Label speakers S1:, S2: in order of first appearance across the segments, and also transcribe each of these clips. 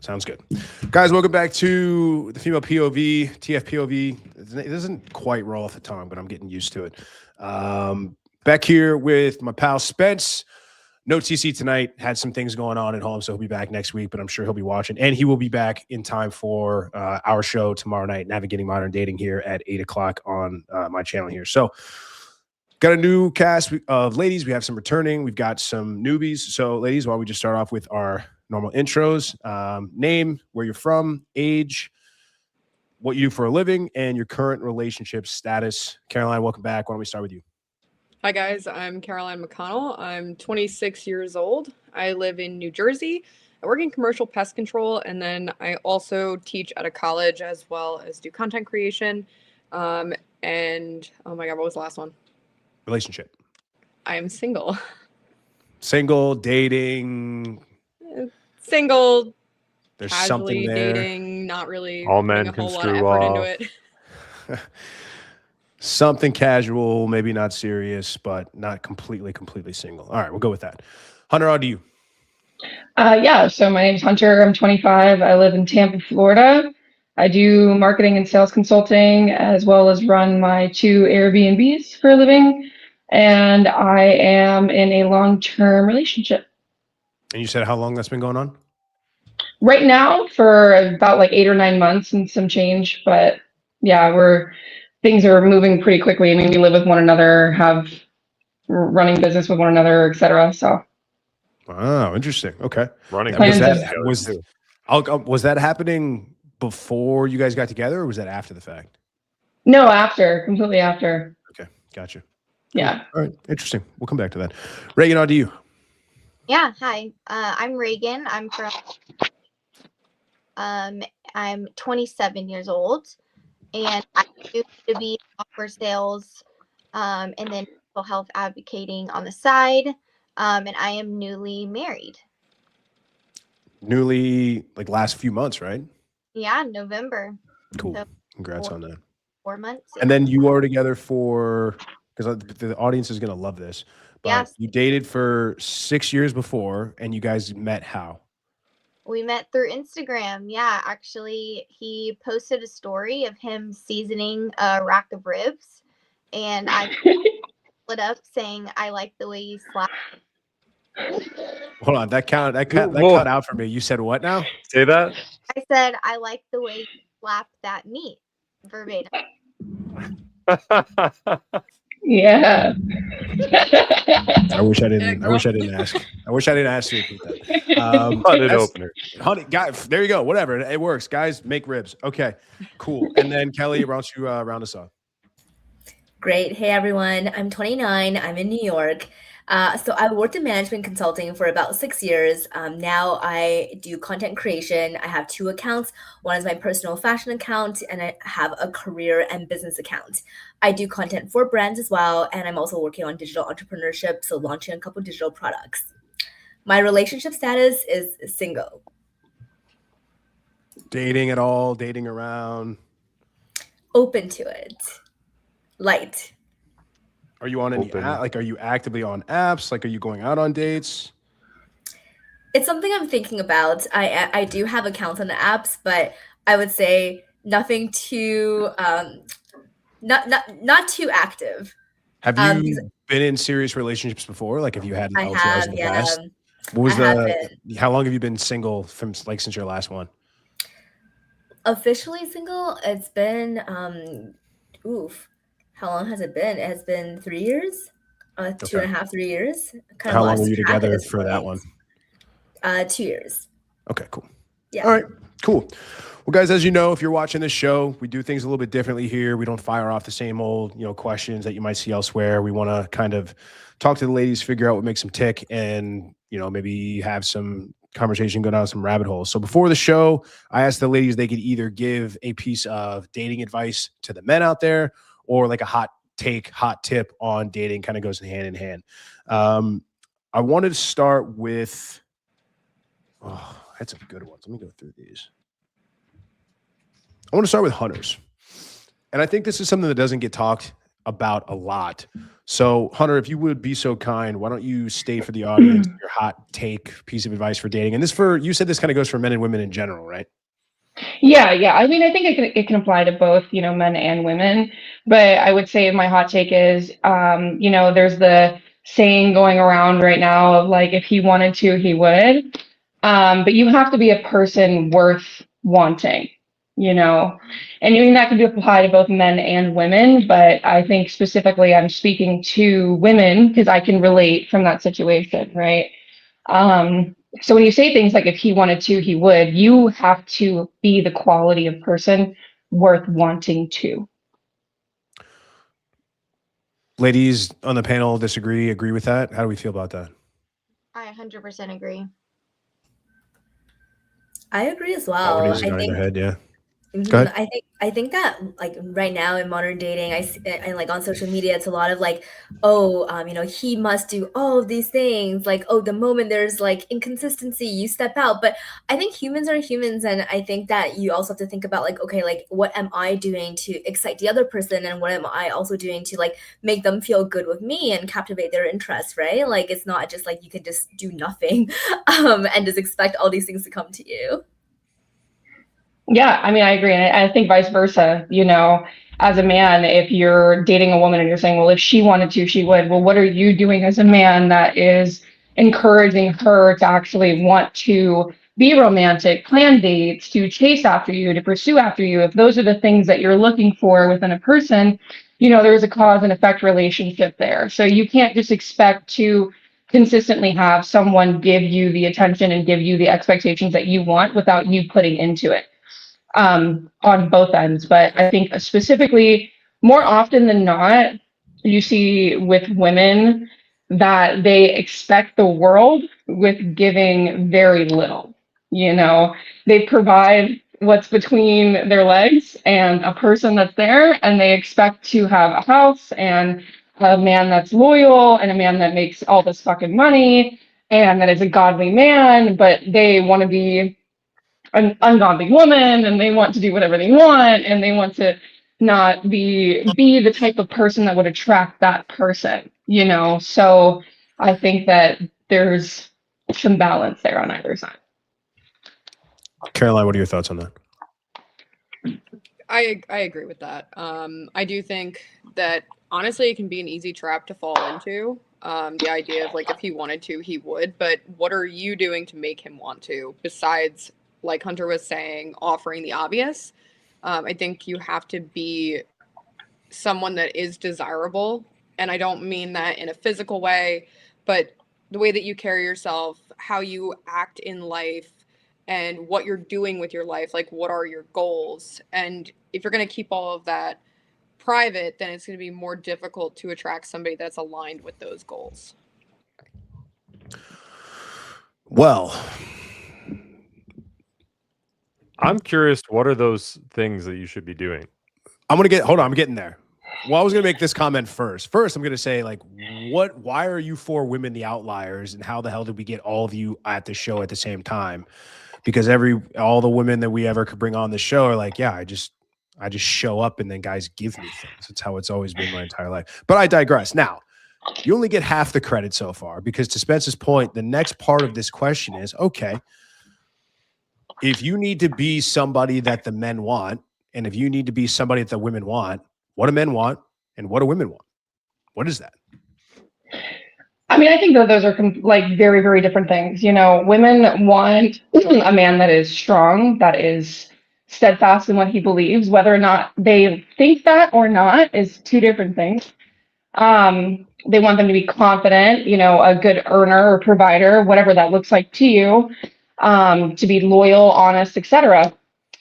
S1: Sounds good. Guys, welcome back to the female POV, TFPOV. It doesn't quite roll off the tongue, but I'm getting used to it. Back here with my pal Spence. No TC tonight. Had some things going on at home, so he'll be back next week, but I'm sure he'll be watching. And he will be back in time for our show tomorrow night, Navigating Modern Dating, here at 8 o'clock on my channel here. So got a new cast of ladies. We have some returning. We've got some newbies. So ladies, why don't we just start off with our normal intros, name, where you're from, age, what you do for a living, and your current relationship status. Caroline, welcome back. Why don't we start with you?
S2: Hi guys, I'm Caroline McConnell. I'm 26 years old. I live in New Jersey. I work in commercial pest control, and then I also teach at a college as well as do content creation. And oh my God, what was the last one?
S1: Relationship.
S2: I am single.
S1: Single, dating.
S2: Single.
S1: There's
S2: casually
S1: something there.
S2: Dating, not really
S3: All
S2: putting
S3: men
S2: a
S3: can
S2: whole lot of
S3: screw
S2: effort into
S3: off.
S2: it.
S1: Something casual, maybe not serious, but not completely single. All right, we'll go with that. Hunter, on to you.
S4: Yeah, so my name's Hunter. I'm 25. I live in Tampa, Florida. I do marketing and sales consulting as well as run my 2 Airbnbs for a living. And I am in a long-term relationship.
S1: And you said how long that's been going on?
S4: Right now for about like 8 or 9 months and some change. But yeah, things are moving pretty quickly. I mean, we live with one another, have running business with one another, etc. So.
S1: Oh, interesting. Okay.
S3: Running
S1: was that happening before you guys got together, or was that after the fact?
S4: No, completely after.
S1: Okay, gotcha.
S4: Yeah.
S1: All right, interesting. We'll come back to that. Reagan, on to you.
S5: Yeah, hi. I'm Reagan. I'm 27 years old, and I used to be software sales, and then mental health advocating on the side. And I am newly married.
S1: Newly, like last few months, right?
S5: Yeah, November.
S1: Cool.
S5: So
S1: Congrats on that.
S5: 4 months.
S1: And then you were together for, because the audience is going to love this, but
S5: yes.
S1: You dated for 6 years before, and you guys met how?
S5: We met through Instagram. Yeah, actually, he posted a story of him seasoning a rack of ribs, and I split up saying, "I like the way you slap."
S1: Hold on, that cut out for me. You said what now?
S3: Say that.
S5: I said, "I like the way you slap that meat," verbatim.
S4: Yeah.
S1: I wish I didn't ask. I wish I didn't ask you to repeat that.
S3: Hunted opener.
S1: Honey, guys, there you go. Whatever. It works. Guys, make ribs. Okay, cool. And then Kelly, why don't you round us off?
S6: Great. Hey, everyone. I'm 29. I'm in New York. So I worked in management consulting for about 6 years. Now I do content creation. I have 2 accounts. One is my personal fashion account, and I have a career and business account. I do content for brands as well, and I'm also working on digital entrepreneurship, so launching a couple digital products. My relationship status is single.
S1: Dating at all? Dating around?
S6: Open to it. Light.
S1: Are you on any are you actively on apps? Like, are you going out on dates?
S6: It's something I'm thinking about. I do have accounts on the apps, but I would say nothing too not too active.
S1: Have you been in serious relationships before? Like, have you had
S6: LTRs
S1: in the past? What was how long have you been single since your last one?
S6: Officially single, it's been how long has it been? It has been 3 years, 2.5, 3 years.
S1: How long were you together for that one?
S6: 2 years.
S1: Okay, cool.
S6: Yeah.
S1: All right, cool. Well, guys, as you know, if you're watching this show, we do things a little bit differently here. We don't fire off the same old, questions that you might see elsewhere. We want to kind of talk to the ladies, figure out what makes them tick, and, maybe have some conversation, go down some rabbit holes. So before the show, I asked the ladies they could either give a piece of dating advice to the men out there, or like a hot tip on dating, kind of goes hand in hand. I wanted to start with, I had some good ones. Let me go through these. I want to start with Hunters. And I think this is something that doesn't get talked about a lot. So, Hunter, if you would be so kind, why don't you state for the audience your hot take piece of advice for dating? And this you said this kind of goes for men and women in general, right?
S4: Yeah, yeah. I mean, I think it can apply to both, men and women. But I would say my hot take is, there's the saying going around right now of like, if he wanted to, he would. But you have to be a person worth wanting, and I mean that can be applied to both men and women. But I think specifically I'm speaking to women because I can relate from that situation, right? So when you say things like if he wanted to, he would, you have to be the quality of person worth wanting to.
S1: Ladies on the panel disagree, agree with that? How do we feel about that?
S5: I 100% agree.
S6: I agree as
S1: All
S6: well.
S1: it is
S6: I
S1: in
S6: think
S1: your head, yeah. Go ahead.
S6: I think that like right now in modern dating, I see, and like on social media, it's a lot of like, oh, he must do all of these things. Like, oh, the moment there's like inconsistency, you step out. But I think humans are humans, and I think that you also have to think about like, okay, like what am I doing to excite the other person, and what am I also doing to like make them feel good with me and captivate their interest, right? Like it's not just like you can just do nothing, and just expect all these things to come to you.
S4: Yeah, I mean, I agree. And I think vice versa, as a man, if you're dating a woman and you're saying, well, if she wanted to, she would. Well, what are you doing as a man that is encouraging her to actually want to be romantic, plan dates, to chase after you, to pursue after you? If those are the things that you're looking for within a person, there's a cause and effect relationship there. So you can't just expect to consistently have someone give you the attention and give you the expectations that you want without you putting into it, on both ends. But I think specifically, more often than not, you see with women that they expect the world with giving very little. They provide what's between their legs and a person that's there, and they expect to have a house and a man that's loyal and a man that makes all this fucking money and that is a godly man, but they want to be an ungodly woman and they want to do whatever they want and they want to not be the type of person that would attract that person, so I think that there's some balance there on either side.
S1: Caroline, what are your thoughts on that?
S2: I agree with that. I do think that honestly it can be an easy trap to fall into. The idea of like if he wanted to, he would, but what are you doing to make him want to besides, like Hunter was saying, offering the obvious? I think you have to be someone that is desirable. And I don't mean that in a physical way, but the way that you carry yourself, how you act in life, and what you're doing with your life. Like, what are your goals? And if you're going to keep all of that private, then it's going to be more difficult to attract somebody that's aligned with those goals.
S1: Well,
S3: I'm curious, what are those things that you should be doing?
S1: I'm getting there. Well, I was going to make this comment first. First, I'm going to say, like, why are you four women the outliers, and how the hell did we get all of you at the show at the same time? Because all the women that we ever could bring on the show are like, yeah, I just show up and then guys give me things. It's how it's always been my entire life. But I digress. Now, you only get half the credit so far, because to Spence's point, the next part of this question is, okay, if you need to be somebody that the men want, and if you need to be somebody that the women want, what do men want and what do women want? What is that?
S4: I mean, I think that those are like very, very different things. Women want a man that is strong, that is steadfast in what he believes. Whether or not they think that or not is two different things. They want them to be confident, a good earner or provider, whatever that looks like to you, to be loyal, honest, etc.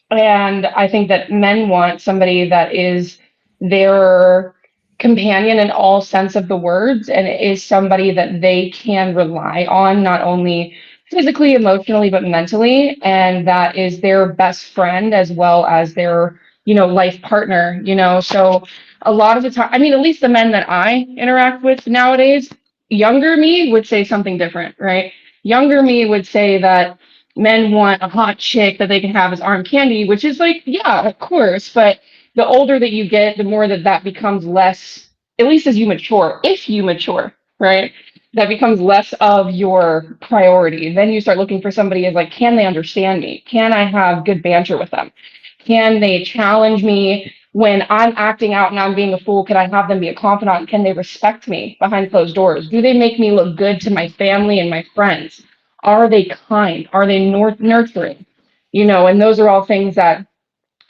S4: And I think that men want somebody that is their companion in all sense of the words, and is somebody that they can rely on, not only physically, emotionally, but mentally. And that is their best friend as well as their, life partner, So a lot of the time, I mean, at least the men that I interact with nowadays, younger me would say something different, right? Younger me would say that men want a hot chick that they can have as arm candy, which is like, yeah, of course. But the older that you get, the more that becomes less at least as you mature, if you mature, right? That becomes less of your priority. Then you start looking for somebody as like, can they understand me? Can I have good banter with them? Can they challenge me when I'm acting out and I'm being a fool? Can I have them be a confidant? Can they respect me behind closed doors? Do they make me look good to my family and my friends? Are they kind? Are they nurturing? And those are all things that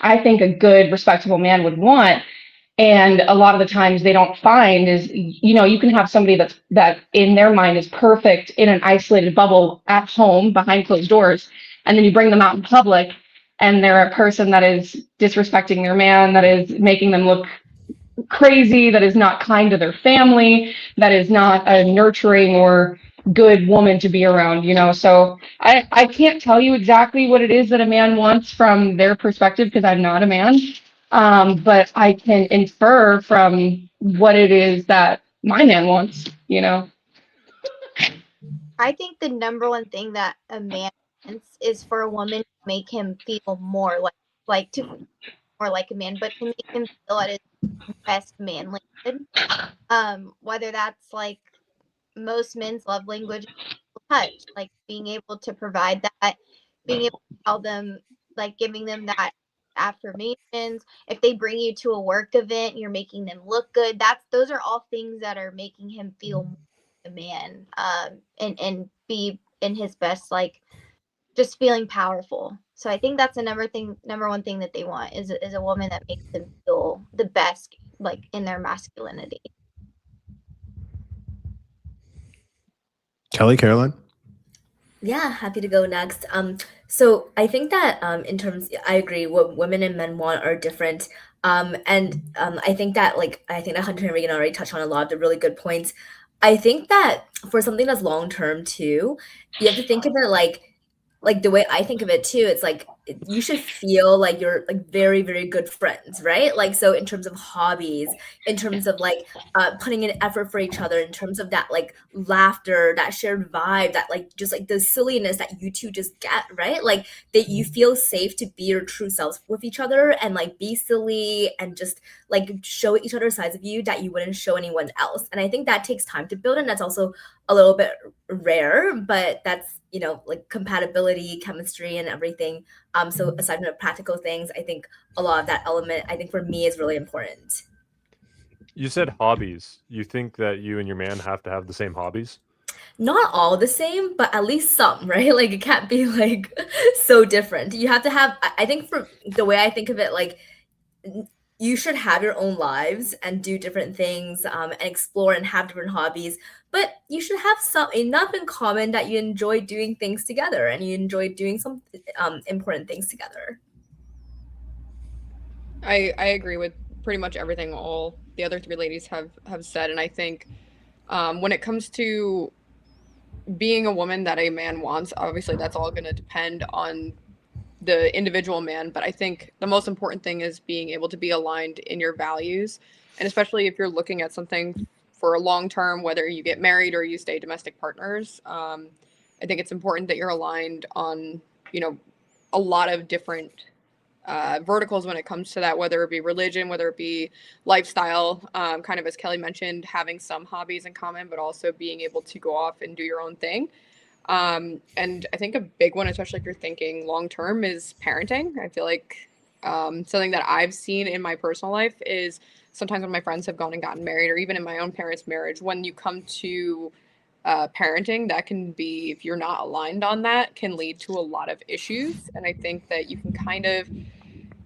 S4: I think a good, respectable man would want. And a lot of the times they don't find is, you can have somebody that in their mind is perfect in an isolated bubble at home behind closed doors. And then you bring them out in public and they're a person that is disrespecting their man, that is making them look crazy, that is not kind to their family, that is not a nurturing or good woman to be around. So I can't tell you exactly what it is that a man wants from their perspective because I'm not a man. But I can infer from what it is that my man wants.
S5: I think the number one thing that a man wants is for a woman to make him feel more like to more like a man, but to make him feel at his best manlyhood. Whether that's like most men's love language is touch, like being able to provide that, being able to tell them, like giving them that affirmations. If they bring you to a work event, you're making them look good. Those are all things that are making him feel more like a man, and be in his best, like just feeling powerful. So I think that's the number one thing that they want is a woman that makes them feel the best, like in their masculinity.
S1: Kelly, Caroline.
S6: Yeah, happy to go next. So I think that in terms, I agree. What women and men want are different. And I think that Hunter and Regan already touched on a lot of the really good points. I think that for something that's long term too, you have to think of it like the way I think of it too. It's like you should feel like you're like very, very good friends, right? Like, so in terms of hobbies, in terms of like putting in effort for each other, in terms of that like laughter, that shared vibe, that like just like the silliness that you two just get, right? Like that you feel safe to be your true selves with each other and like be silly and just like show each other sides of you that you wouldn't show anyone else. And I think that takes time to build, and that's also a little bit rare, but that's like compatibility, chemistry, and everything. So aside from the practical things, I think a lot of that element, I think for me, is really important.
S3: You said hobbies. You think that you and your man have to have the same hobbies?
S6: Not all the same, but at least some, right? Like it can't be like so different. You have to have, I think for the way I think of it, like you should have your own lives and do different things and explore and have different hobbies, but you should have some enough in common that you enjoy doing things together and you enjoy doing some important things together.
S2: I agree with pretty much everything all the other three ladies have said, and I think when it comes to being a woman that a man wants, obviously that's all going to depend on the individual man, but I think the most important thing is being able to be aligned in your values, and especially if you're looking at something for a long term, whether you get married or you stay domestic partners. I think it's important that you're aligned on a lot of different verticals when it comes to that, whether it be religion, whether it be lifestyle, kind of as Kelly mentioned, having some hobbies in common, but also being able to go off and do your own thing. And I think a big one, especially if you're thinking long term, is parenting. I feel like something that I've seen in my personal life is sometimes when my friends have gone and gotten married, or even in my own parents' marriage, when you come to parenting, that can be, if you're not aligned on that, can lead to a lot of issues. And I think that you can kind of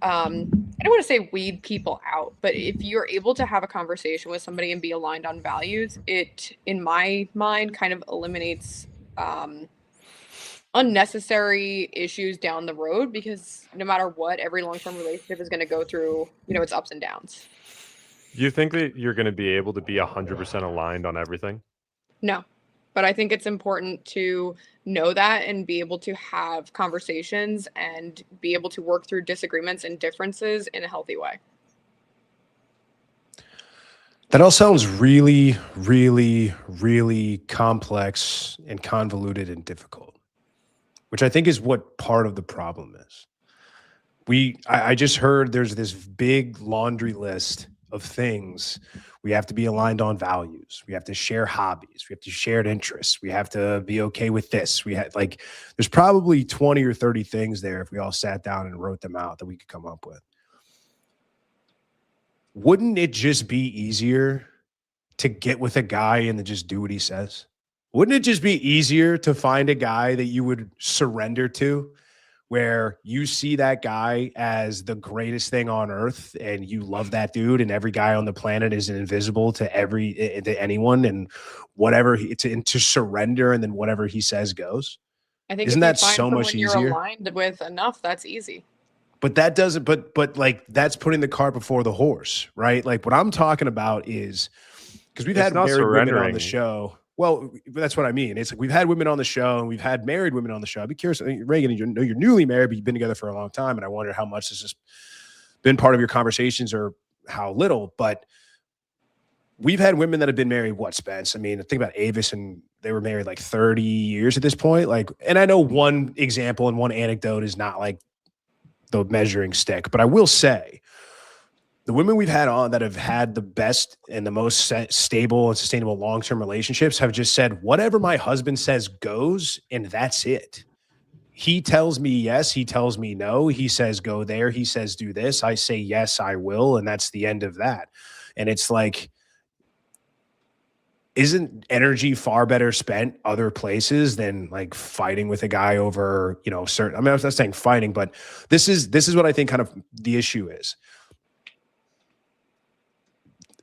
S2: I don't want to say weed people out, but if you're able to have a conversation with somebody and be aligned on values, it, in my mind, kind of eliminates unnecessary issues down the road, because no matter what, every long-term relationship is going to go through, its ups and downs.
S3: You think that you're going to be able to be 100% aligned on everything?
S2: No, but I think it's important to know that and be able to have conversations and be able to work through disagreements and differences in a healthy way.
S1: That all sounds really, really, really complex and convoluted and difficult, which I think is what part of the problem is. I just heard there's this big laundry list of things. We have to be aligned on values. We have to share hobbies. We have to share interests. We have to be okay with this. We had like, there's probably 20 or 30 things there if we all sat down and wrote them out that we could come up with. Wouldn't it just be easier to get with a guy and then just do what he says? Wouldn't it just be easier to find a guy that you would surrender to, where you see that guy as the greatest thing on earth and you love that dude, and every guy on the planet is invisible to anyone, and whatever to surrender, and then whatever he says goes?
S2: I think
S1: Isn't
S2: if you
S1: that
S2: find
S1: so much
S2: someone you're
S1: easier?
S2: aligned with enough, that's easy.
S1: But that doesn't, but like that's putting the cart before the horse, right? Like what I'm talking about is, because we've
S3: It's
S1: had
S3: not
S1: married women on
S3: surrendering.
S1: the show. Well, that's what I mean. It's like we've had women on the show and we've had married women on the show. I'd be curious, Reagan, you're newly married, but you've been together for a long time. And I wonder how much this has been part of your conversations or how little. But we've had women that have been married, what, Spence? I mean, think about Avis, and they were married like 30 years at this point. Like, and I know one example and one anecdote is not like the measuring stick, but I will say the women we've had on that have had the best and the most stable and sustainable long-term relationships have just said, whatever my husband says goes, and that's it. He tells me yes, he tells me no, he says go there, he says do this, I say yes, I will, and that's the end of that. And it's like, isn't energy far better spent other places than like fighting with a guy over, certain, I mean, I'm not saying fighting, but this is what I think kind of the issue is.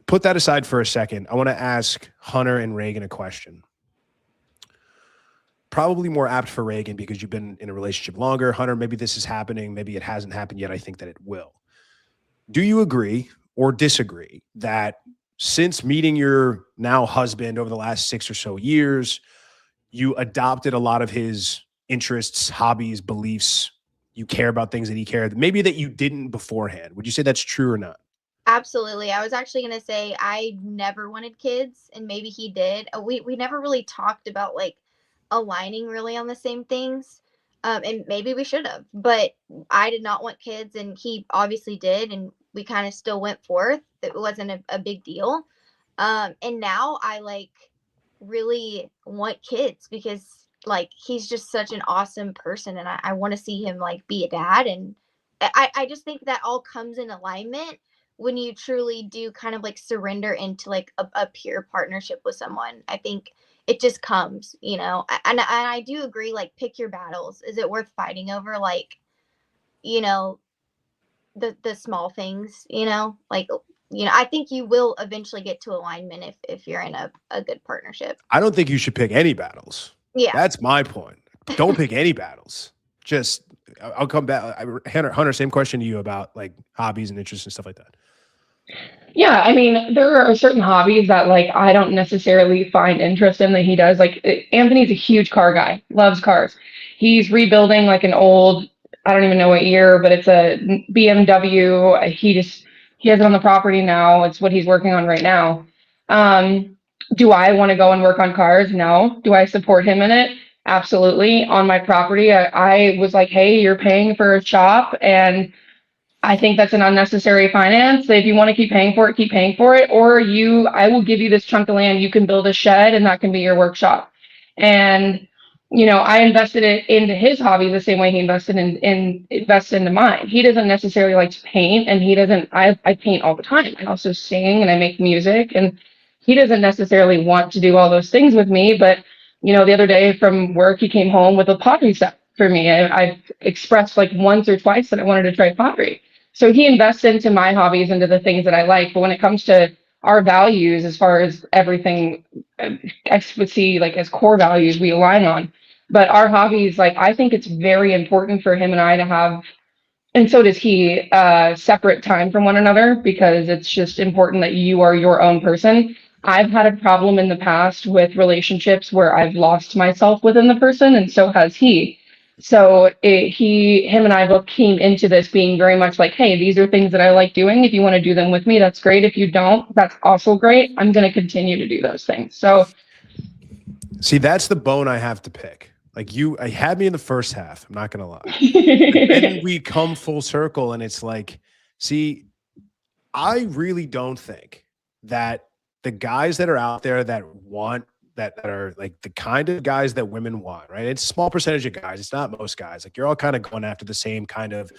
S1: Put that aside for a second. I want to ask Hunter and Reagan a question. Probably more apt for Reagan because you've been in a relationship longer. Hunter, maybe this is happening. Maybe it hasn't happened yet. I think that it will. Do you agree or disagree that since meeting your now husband over the last 6 or so years, you adopted a lot of his interests, hobbies, beliefs? You care about things that he cared, maybe that you didn't beforehand. Would you say that's true or not?
S5: Absolutely. I was actually going to say I never wanted kids, and maybe he did. We never really talked about like aligning really on the same things. And maybe we should have, but I did not want kids, and he obviously did, and we kind of still went forth. It wasn't a big deal. And now I like really want kids because like he's just such an awesome person, and I want to see him like be a dad. And I just think that all comes in alignment when you truly do kind of like surrender into like a pure partnership with someone. I think it just comes, and I do agree, like pick your battles. Is it worth fighting over? Like, the small things, like, I think you will eventually get to alignment if you're in a good partnership.
S1: I don't think you should pick any battles.
S5: Yeah.
S1: That's my point. Don't pick any battles. Just, I'll come back. Hunter, same question to you about like hobbies and interests and stuff like that.
S4: Yeah, I mean, there are certain hobbies that like I don't necessarily find interest in that he does. Like Anthony's a huge car guy, loves cars. He's rebuilding like an old, I don't even know what year, but it's a BMW. He has it on the property now. It's what he's working on right now. Do I want to go and work on cars? No. Do I support him in it? Absolutely. On my property, I was like, hey, you're paying for a shop, and I think that's an unnecessary finance. If you want to keep paying for it, or I will give you this chunk of land. You can build a shed, and that can be your workshop. And I invested it into his hobby the same way he invested into mine. He doesn't necessarily like to paint, and he doesn't. I paint all the time. I also sing and I make music, and he doesn't necessarily want to do all those things with me. But the other day from work, he came home with a pottery set for me. I've expressed like once or twice that I wanted to try pottery. So he invests into my hobbies, into the things that I like. But when it comes to our values, as far as everything, I would see like as core values we align on. But our hobbies, like I think it's very important for him and I to have, and so does he, separate time from one another, because it's just important that you are your own person. I've had a problem in the past with relationships where I've lost myself within the person, and so has he. So him and I both came into this being very much like, hey, these are things that I like doing. If you want to do them with me, that's great. If you don't, that's also great. I'm going to continue to do those things. So
S1: see, that's the bone I have to pick. Like I had me in the first half. I'm not going to lie. Then we come full circle, and it's like, see, I really don't think that the guys that are out there that want that are like the kind of guys that women want, right? It's a small percentage of guys. It's not most guys. Like you're all kind of going after the same kind of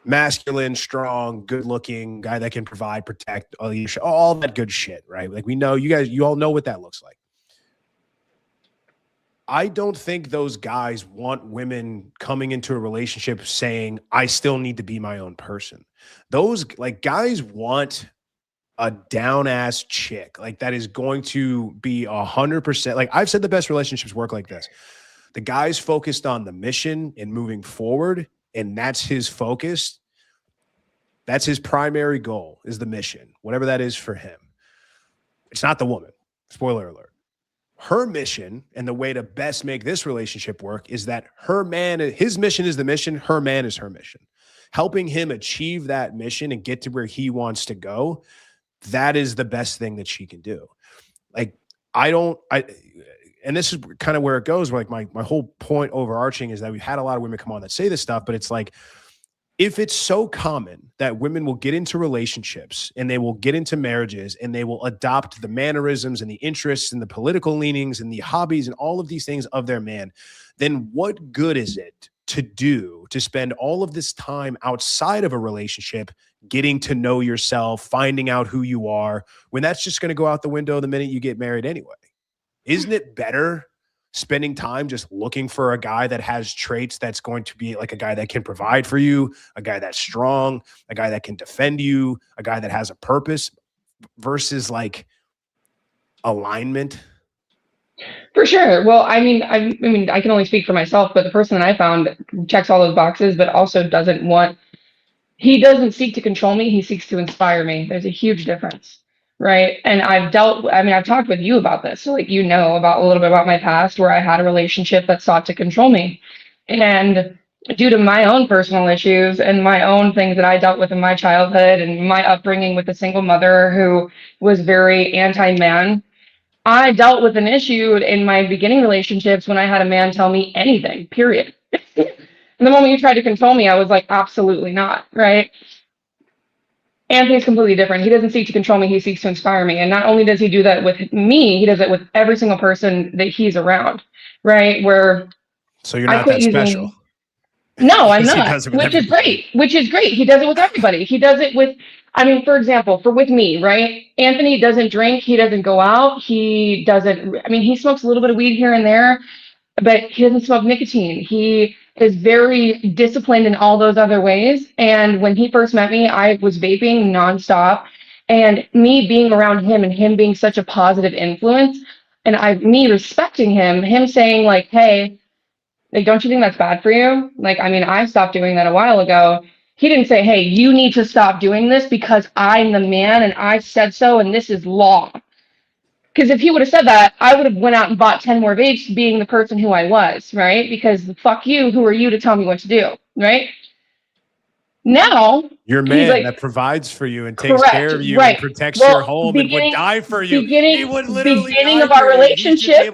S1: masculine, strong, good-looking guy that can provide, protect, all that good shit, right? Like we know you all know what that looks like. I don't think those guys want women coming into a relationship saying, I still need to be my own person. Those like guys want a down ass chick like that is going to be 100%. Like I've said, the best relationships work like this. The guy's focused on the mission and moving forward, and that's his focus. That's his primary goal, is the mission, whatever that is for him. It's not the woman. Spoiler alert. Her mission and the way to best make this relationship work is that his mission is the mission, her man is her mission. Helping him achieve that mission and get to where he wants to go, that is the best thing that she can do. Like, and this is kind of where it goes, where like my whole point overarching is that we've had a lot of women come on that say this stuff, but it's like, if it's so common that women will get into relationships and they will get into marriages and they will adopt the mannerisms and the interests and the political leanings and the hobbies and all of these things of their man, then what good is it to spend all of this time outside of a relationship, getting to know yourself, finding out who you are, when that's just going to go out the window the minute you get married anyway? Isn't it better spending time just looking for a guy that has traits that's going to be like a guy that can provide for you, a guy that's strong, a guy that can defend you, a guy that has a purpose, versus like alignment?
S4: For sure. Well, I mean, I can only speak for myself, but the person that I found checks all those boxes, but also he doesn't seek to control me. He seeks to inspire me. There's a huge difference. Right. And I've talked with you about this. So like, about a little bit about my past where I had a relationship that sought to control me. And due to my own personal issues and my own things that I dealt with in my childhood and my upbringing with a single mother who was very anti-man, I dealt with an issue in my beginning relationships when I had a man tell me anything, period. And the moment you tried to control me, I was like, absolutely not. Right. Anthony's completely different. He doesn't seek to control me. He seeks to inspire me. And not only does he do that with me, he does it with every single person that he's around, right?
S1: So you're not that special.
S4: No, I'm not, which is great. He does it with everybody. He does it with, for example, with me, right? Anthony doesn't drink. He doesn't go out. He smokes a little bit of weed here and there, but he doesn't smoke nicotine. He is very disciplined in all those other ways. And when he first met me, I was vaping nonstop. And me being around him and him being such a positive influence, and me respecting him saying like, hey, like, don't you think that's bad for you? Like, I stopped doing that a while ago. He didn't say, hey, you need to stop doing this because I'm the man and I said so and this is law. Because if he would have said that, I would have went out and bought 10 more vapes being the person who I was, right? Because fuck you, who are you to tell me what to do, right? Now,
S1: your man that provides for you and takes care of you and protects your home and would die for you. He would literally beginning of our relationship,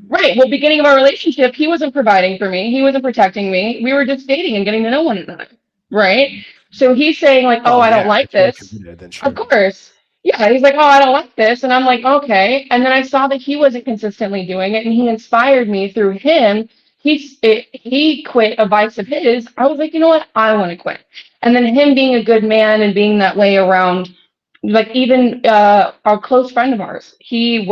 S4: right. Well, beginning of our relationship, he wasn't providing for me. He wasn't protecting me. We were just dating and getting to know one another, right? So he's saying like, I don't like this. Of course. Yeah, he's like, I don't like this. And I'm like, okay. And then I saw that he wasn't consistently doing it. And he inspired me through him. He quit a vice of his. I was like, you know what? I want to quit. And then him being a good man and being that way around, like even a close friend of ours, he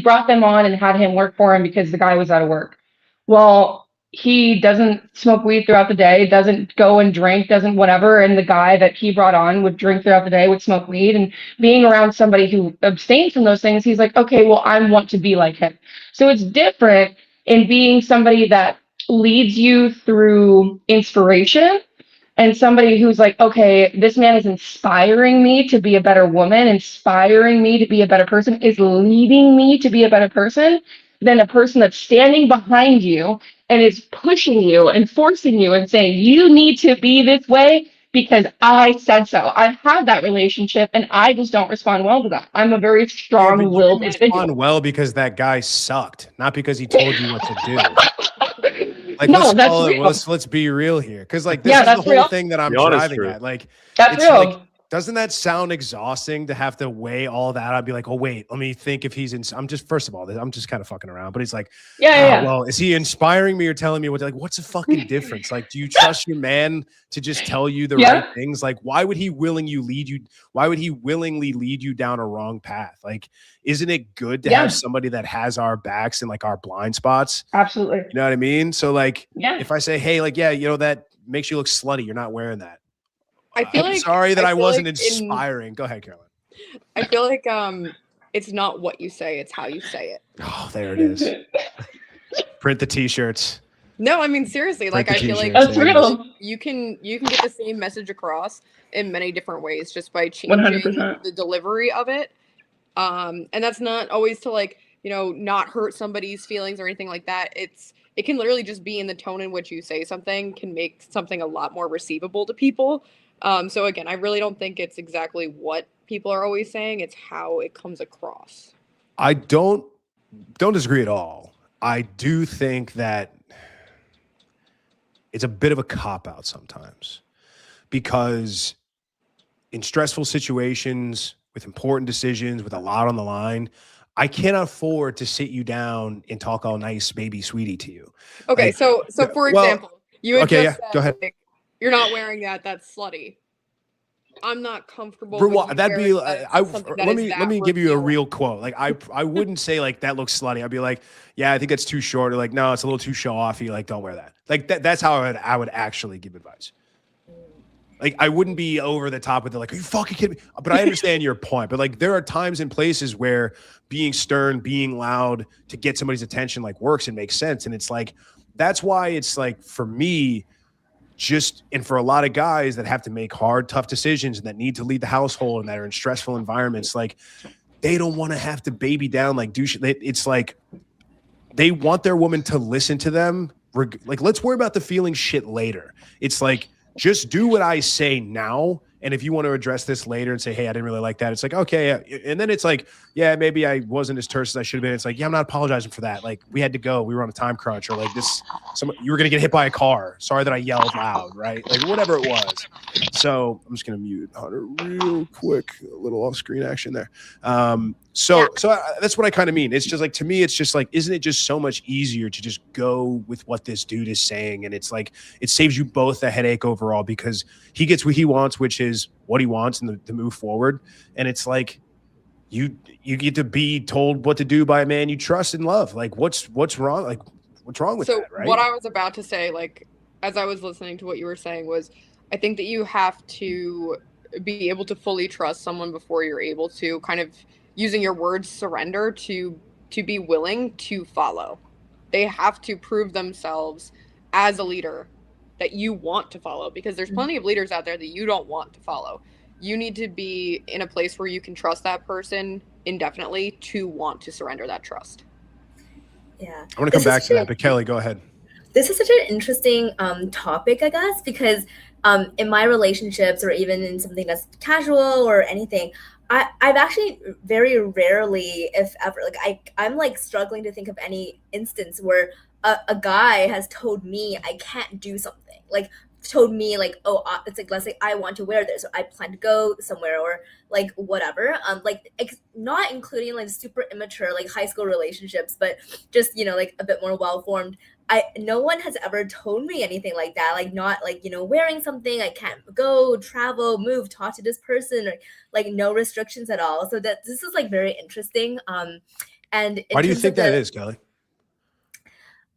S4: brought them on and had him work for him because the guy was out of work. Well, he doesn't smoke weed throughout the day, doesn't go and drink, doesn't whatever. And the guy that he brought on would drink throughout the day, would smoke weed. And being around somebody who abstains from those things, he's like, okay, well, I want to be like him. So it's different in being somebody that leads you through inspiration and somebody who's like, okay, this man is inspiring me to be a better woman, inspiring me to be a better person, is leading me to be a better person, than a person that's standing behind you and is pushing you and forcing you and saying, you need to be this way because I said so. I've had that relationship and I just don't respond well to that. I'm a very strong-willed individual.
S1: Respond well because that guy sucked, not because he told you what to do. Like,
S4: No,
S1: let's
S4: that's
S1: call it.
S4: real.
S1: Let's be real here, because like this
S4: Yeah,
S1: is the
S4: that's
S1: whole
S4: real.
S1: thing that I'm
S3: Be honest,
S1: driving
S3: Drew.
S1: at. Like,
S4: That's
S1: it's
S4: real.
S1: like, doesn't that sound exhausting to have to weigh all that? I'd be like, oh wait, let me think if he's in. I'm just first of all, I'm just kind of fucking around. But he's like,
S4: Yeah.
S1: well, is he inspiring me or telling me what? Like, what's the fucking difference? Like, do you trust your man to just tell you the right things? Like, why would he willingly lead you down a wrong path? Like, isn't it good to have somebody that has our backs and like our blind spots?
S4: Absolutely.
S1: You know what I mean? So like,
S4: Yeah.
S1: if I say, hey, like, yeah, you know, that makes you look slutty, you're not wearing that.
S2: I feel
S1: I'm
S2: like
S1: sorry that I
S2: feel
S1: wasn't
S2: like
S1: inspiring. Go ahead, Caroline.
S2: I feel like it's not what you say, it's how you say it.
S1: Oh, there it is. Print the t-shirts.
S2: No, I mean seriously,
S1: Print
S2: like
S1: the
S2: I feel like
S4: That's real.
S2: you can get the same message across in many different ways just by changing
S4: 100%.
S2: the delivery of it. And that's not always to like, you know, not hurt somebody's feelings or anything like that. It can literally just be in the tone in which you say something can make something a lot more receivable to people. So again, I really don't think it's exactly what people are always saying, it's how it comes across.
S1: I don't disagree at all. I do think that it's a bit of a cop-out sometimes, because in stressful situations, with important decisions, with a lot on the line, I can't afford to sit you down and talk all nice, baby sweetie to you.
S2: Okay,
S1: Like,
S2: so for example, you had just said,
S1: go ahead.
S2: like, you're not wearing that, that's slutty. I'm not comfortable
S1: For
S2: with
S1: what?
S2: you
S1: That'd be.
S2: wearing something that
S1: Let
S2: is
S1: me
S2: that
S1: give you a
S2: revealing.
S1: real quote. Like I wouldn't say like that looks slutty. I'd be like, yeah, I think that's too short. Or like, no, it's a little too show offy. Like, don't wear that. Like that's how I would actually give advice. Like, I wouldn't be over the top with it. Like, are you fucking kidding me? But I understand your point. But like, there are times and places where being stern, being loud to get somebody's attention like works and makes sense. And it's like, that's why it's like, for me, and for a lot of guys that have to make hard, tough decisions and that need to lead the household and that are in stressful environments, like, they don't want to have to baby down, like, do shit. It's like, they want their woman to listen to them. Like, let's worry about the feeling shit later. It's like, just do what I say now. And if you want to address this later and say, hey, I didn't really like that, it's like, okay. Yeah. And then it's like, yeah, maybe I wasn't as terse as I should have been. It's like, yeah, I'm not apologizing for that. Like, we had to go. We were on a time crunch, or like you were going to get hit by a car. Sorry that I yelled loud, right? Like, whatever it was. So I'm just going to mute Hunter real quick. A little off screen action there. So that's what I kind of mean. It's just like, to me, it's just like, isn't it just so much easier to just go with what this dude is saying? And it's like, it saves you both a headache overall, because he gets what he wants, which is what he wants, and to move forward. And it's like, you get to be told what to do by a man you trust and love. Like, what's wrong? Like, what's wrong with that, right?
S2: What I was about to say, like, as I was listening to what you were saying, was I think that you have to be able to fully trust someone before you're able to kind of, using your words, surrender to be willing to follow. They have to prove themselves as a leader that you want to follow, because there's plenty of leaders out there that you don't want to follow. You need to be in a place where you can trust that person indefinitely to want to surrender that trust.
S6: Yeah.
S1: I want to come back to that, but Kelly, go ahead.
S6: This is such an interesting topic, I guess, because in my relationships, or even in something that's casual or anything, I've actually very rarely, if ever, like I'm like struggling to think of any instance where a guy has told me I can't do something, like told me like, oh, it's like, let's say I want to wear this, or I plan to go somewhere, or like whatever, like not including like super immature like high school relationships, but just, you know, like a bit more well-formed. No one has ever told me anything like that, like not like, you know, wearing something, I can't go, travel, move, talk to this person, or like no restrictions at all. So that this is like very interesting. And
S1: why do you think that is, Kelly?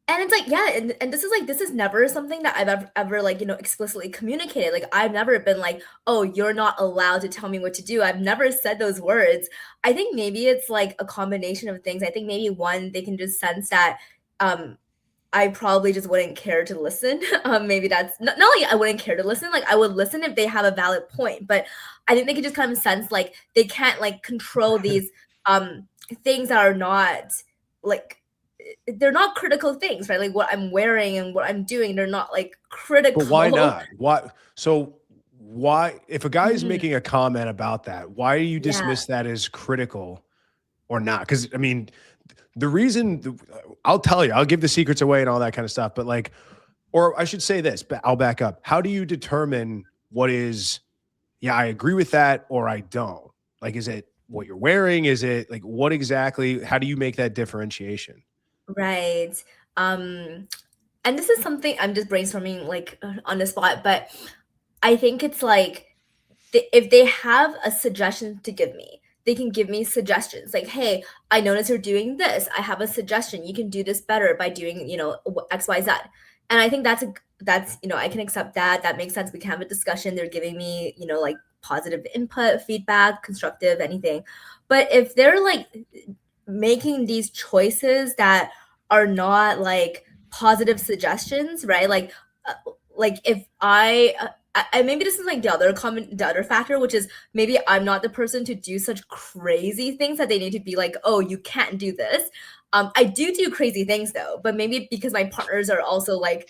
S6: And it's like, yeah, and this is never something that I've ever like, you know, explicitly communicated. Like, I've never been like, oh, you're not allowed to tell me what to do. I've never said those words. I think maybe it's like a combination of things. I think maybe one, they can just sense that I probably just wouldn't care to listen. Maybe that's not only I wouldn't care to listen, like I would listen if they have a valid point, but I think they can just kind of sense like they can't like control these things that are not like, they're not critical things, right? Like what I'm wearing and what I'm doing, they're not like critical.
S1: But why not? Why, if a guy is making a comment about that, why do you dismiss that as critical or not? Because I mean, the reason, I'll tell you, I'll give the secrets away and all that kind of stuff, but like, or I should say this, but I'll back up. How do you determine what is, yeah, I agree with that, or I don't? Like, is it what you're wearing? Is it like, what exactly, how do you make that differentiation?
S6: Right. And this is something I'm just brainstorming like on the spot, but I think it's like if they have a suggestion to give me, they can give me suggestions like, hey, I notice you're doing this. I have a suggestion. You can do this better by doing, X, Y, Z. And I think that's, I can accept that. That makes sense. We can have a discussion. They're giving me, like positive input, feedback, constructive, anything. But if they're like making these choices that are not like positive suggestions, right? Like if I maybe this is like the other factor, which is maybe I'm not the person to do such crazy things that they need to be like, oh, you can't do this. I do crazy things though, but maybe because my partners are also like,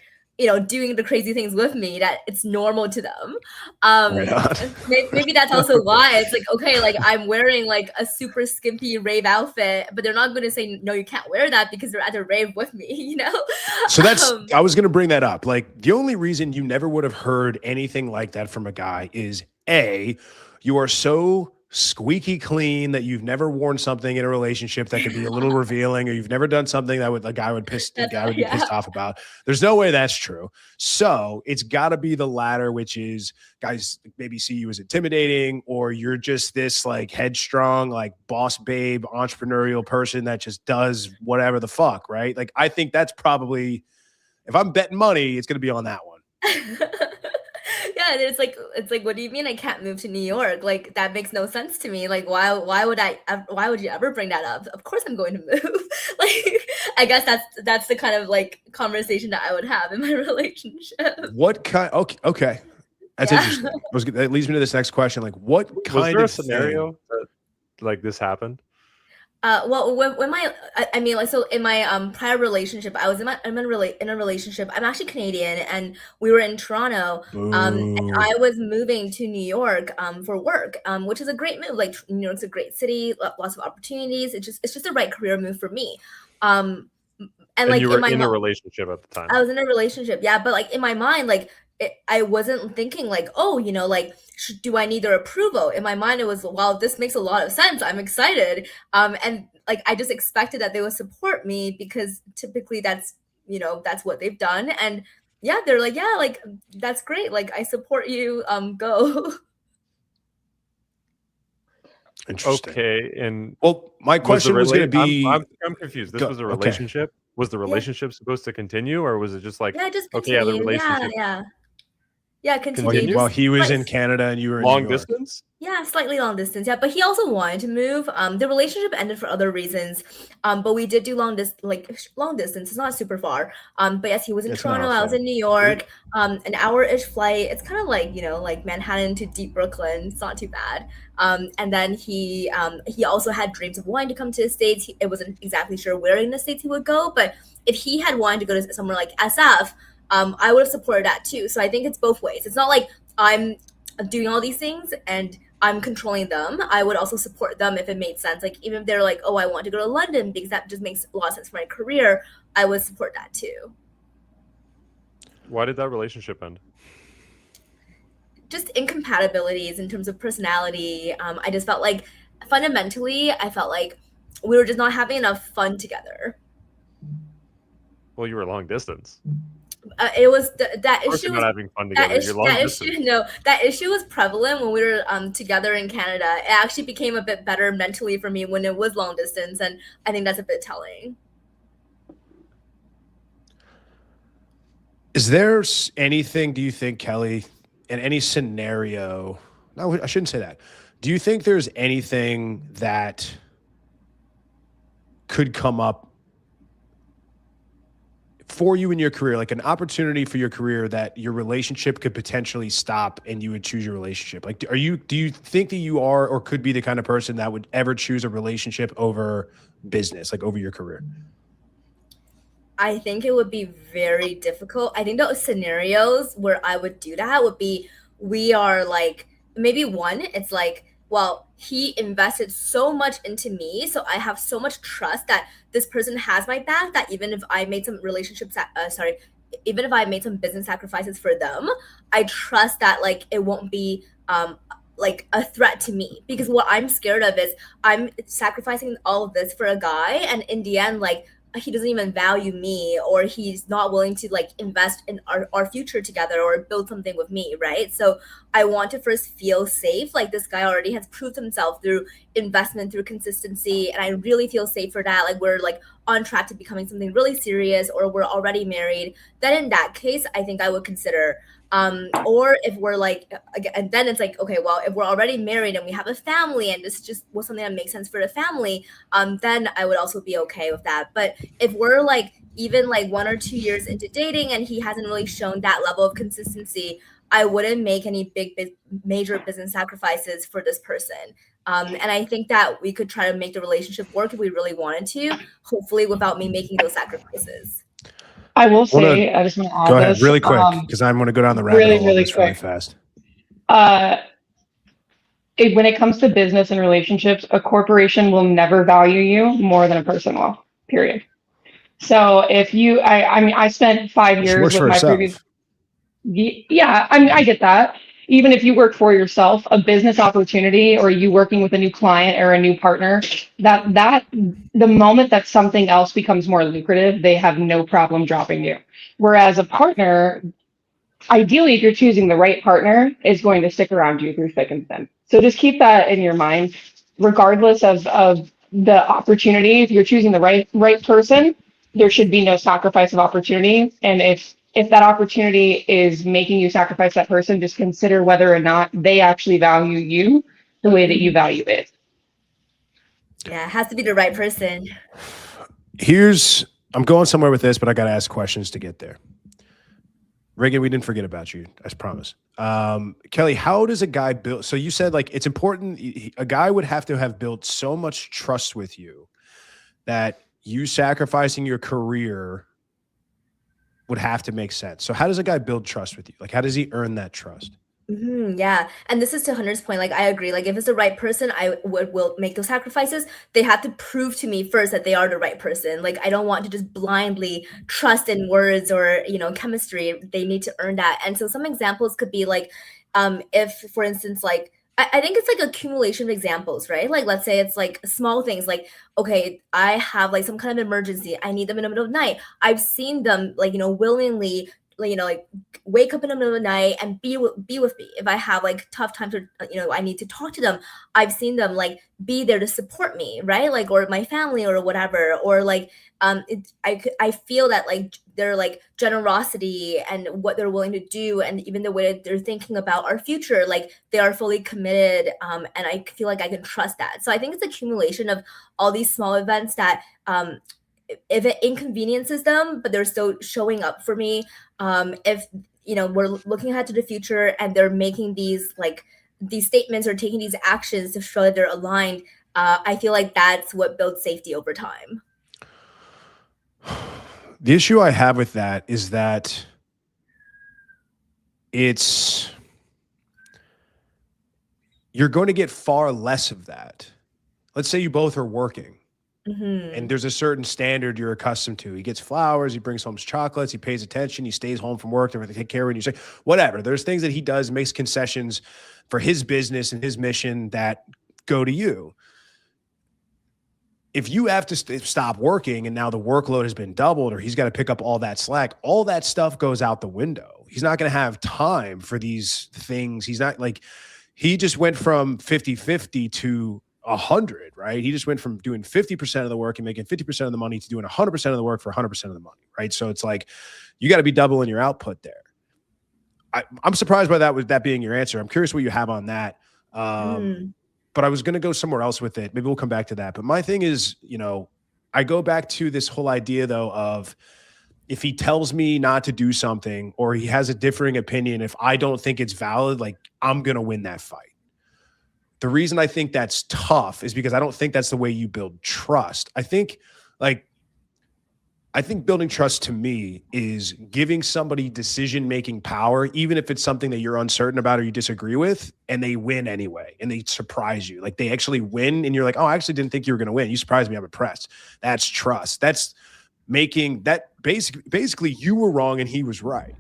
S6: doing the crazy things with me, that it's normal to them.
S1: Right on.
S6: Maybe that's also why it's like, okay, like I'm wearing like a super skimpy rave outfit, but they're not going to say, no, you can't wear that because they're at the rave with me,
S1: So that's, I was going to bring that up. Like, the only reason you never would have heard anything like that from a guy is A, you are so squeaky clean that you've never worn something in a relationship that could be a little revealing, or you've never done something that the guy would be pissed off about. There's no way that's true. So it's got to be the latter, which is guys maybe see you as intimidating, or you're just this like headstrong, like boss babe, entrepreneurial person that just does whatever the fuck, right? Like, I think that's probably, if I'm betting money, it's going to be on that one.
S6: Yeah, it's like, what do you mean I can't move to New York? Like, that makes no sense to me. Like, why would you ever bring that up? Of course I'm going to move. Like, I guess that's the kind of like conversation that I would have in my relationship.
S1: What kind? Okay. That's interesting. That leads me to this next question. Like, what kind
S3: of
S1: of
S3: scenario that like this happened?
S6: Well, so in my prior relationship, I was in a relationship. I'm actually Canadian, and we were in Toronto. And I was moving to New York for work, which is a great move. Like, New York's a great city, lots of opportunities. It's just the right career move for me. And like,
S3: you were in a relationship at the time.
S6: I was in a relationship, yeah, but like in my mind, like I wasn't thinking like, oh, like, do I need their approval? In my mind, it was, wow, this makes a lot of sense. I'm excited. And like, I just expected that they would support me because typically that's what they've done. And yeah, they're like, yeah, like, that's great. Like, I support you. Go.
S1: Interesting.
S3: Okay. And
S1: well, my question was going to be,
S3: I'm confused. This was a relationship. Okay. Was the relationship supposed to continue, or was it just like,
S6: just continue.
S3: Okay, yeah, the relationship.
S6: Yeah, continue.
S1: While he was in Canada and you were in
S3: long distance?
S6: Yeah, slightly long distance. Yeah, but he also wanted to move. The relationship ended for other reasons. But we did do long distance. It's not super far. But yes, he was in Toronto. I was in New York. An hour-ish flight. It's kind of like, like Manhattan to deep Brooklyn. It's not too bad. And then he also had dreams of wanting to come to the States. It wasn't exactly sure where in the States he would go, but if he had wanted to go to somewhere like SF, I would have supported that too. So I think it's both ways. It's not like I'm doing all these things and I'm controlling them. I would also support them if it made sense. Like, even if they're like, oh, I want to go to London because that just makes a lot of sense for my career, I would support that too.
S3: Why did that relationship end?
S6: Just incompatibilities in terms of personality. I just felt like fundamentally, I felt like we were just not having enough fun together.
S3: Well, you were long distance.
S6: It was that issue.
S3: Not having fun together.
S6: That issue was prevalent when we were together in Canada. It actually became a bit better mentally for me when it was long distance, and I think that's a bit telling.
S1: Is there anything, do you think, Kelly, in any scenario? No, I shouldn't say that. Do you think there's anything that could come up for you in your career, like an opportunity for your career that your relationship could potentially stop and you would choose your relationship? Like, do you think that you are or could be the kind of person that would ever choose a relationship over business, like over your career?
S6: I think it would be very difficult. I think those scenarios where I would do that would be, we are like, maybe one, it's like, well, he invested so much into me, so I have so much trust that this person has my back, that even if I made some relationships even if I made some business sacrifices for them, I trust that like it won't be like a threat to me, because what I'm scared of is I'm sacrificing all of this for a guy, and in the end, like he doesn't even value me, or he's not willing to like invest in our future together or build something with me, right? So I want to first feel safe, like this guy already has proved himself through investment, through consistency, and I really feel safe for that, like we're like on track to becoming something really serious, or we're already married. Then in that case I think I would consider, or if we're like, and then it's like, okay, well, if we're already married and we have a family and this just was something that makes sense for the family, then I would also be okay with that. But if we're like even like 1 or 2 years into dating and he hasn't really shown that level of consistency, I wouldn't make any major business sacrifices for this person. And I think that we could try to make the relationship work if we really wanted to, hopefully without me making those sacrifices.
S4: I will say, I just want to add
S1: Go ahead
S4: this
S1: really quick, because I'm going to go down the rabbit
S4: really,
S1: hole on
S4: really
S1: this really
S4: quick.
S1: fast.
S4: When it comes to business and relationships, a corporation will never value you more than a person will, period. So if you, I mean, I spent 5
S1: She
S4: years
S1: works
S4: with
S1: for
S4: my
S1: herself.
S4: previous, yeah, I mean, I get that. Even if you work for yourself, a business opportunity or you working with a new client or a new partner, that the moment that something else becomes more lucrative, they have no problem dropping you. Whereas a partner, ideally, if you're choosing the right partner, is going to stick around you through thick and thin. So just keep that in your mind, regardless of the opportunity. If you're choosing the right person, there should be no sacrifice of opportunity. And if that opportunity is making you sacrifice that person, just consider whether or not they actually value you the way that you value it.
S6: Yeah, it has to be the right person.
S1: I'm going somewhere with this, but I got to ask questions to get there. Reagan, we didn't forget about you, I promise. Kelly, how does a guy build? So you said like it's important. A guy would have to have built so much trust with you that you sacrificing your career would have to make sense. So how does a guy build trust with you? Like, how does he earn that trust?
S6: Yeah, and this is to Hunter's point. Like, I agree. Like, if it's the right person, I will make those sacrifices. They have to prove to me first that they are the right person. Like, I don't want to just blindly trust in words or chemistry. They need to earn that. And so, some examples could be like, if, for instance, like I think it's like accumulation of examples, right? Like, let's say it's like small things. Like, okay, I have like some kind of emergency. I need them in the middle of the night. I've seen them like willingly, like wake up in the middle of the night and be with me. If I have like tough times or I need to talk to them, I've seen them like be there to support me, right? Like, or my family or whatever, or like I feel that like their like generosity and what they're willing to do, and even the way that they're thinking about our future, like they are fully committed, and I feel like I can trust that. So I think it's accumulation of all these small events that if it inconveniences them, but they're still showing up for me. If we're looking ahead to the future and they're making these statements or taking these actions to show that they're aligned, I feel like that's what builds safety over time.
S1: The issue I have with that is that you're going to get far less of that. Let's say you both are working. And there's a certain standard you're accustomed to. He gets flowers, he brings home chocolates, he pays attention, he stays home from work to take care of you. Say whatever. There's things that he does, makes concessions for his business and his mission that go to you. If you have to stop working and now the workload has been doubled, or he's got to pick up all that slack, all that stuff goes out the window. He's not going to have time for these things. He's not like, he just went from 50-50 to 100, right? He just went from doing 50% of the work and making 50% of the money to doing 100% of the work for 100% of the money, right? So it's like, you got to be doubling your output there. I'm surprised by that, with that being your answer. I'm curious what you have on that. But I was going to go somewhere else with it. Maybe we'll come back to that. But my thing is, I go back to this whole idea though, of if he tells me not to do something, or he has a differing opinion, if I don't think it's valid, like I'm going to win that fight. The reason I think that's tough is because I don't think that's the way you build trust. I think building trust to me is giving somebody decision-making power, even if it's something that you're uncertain about or you disagree with, and they win anyway, and they surprise you. Like they actually win, and you're like, oh, I actually didn't think you were going to win. You surprised me. I'm impressed. That's trust. That's making that basically you were wrong and he was right.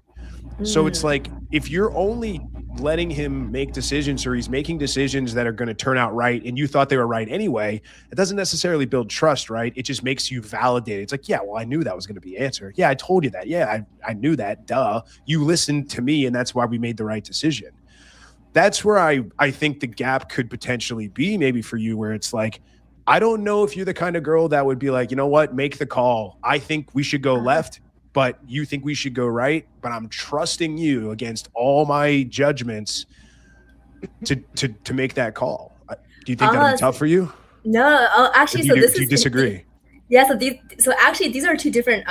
S1: So it's like, if you're only letting him make decisions, or he's making decisions that are going to turn out right, and you thought they were right anyway, it doesn't necessarily build trust, right? It just makes you validate. It's like, yeah, well, I knew that was going to be the answer. Yeah, I told you that. Yeah, I knew that. Duh. You listened to me, and that's why we made the right decision. That's where I think the gap could potentially be, maybe for you, where it's like, I don't know if you're the kind of girl that would be like, you know what, make the call. I think we should go left, but you think we should go right. But I'm trusting you against all my judgments to make that call. Do you think that'd be tough for you?
S6: No, actually,
S1: Do you disagree?
S6: Yeah, so actually these are two different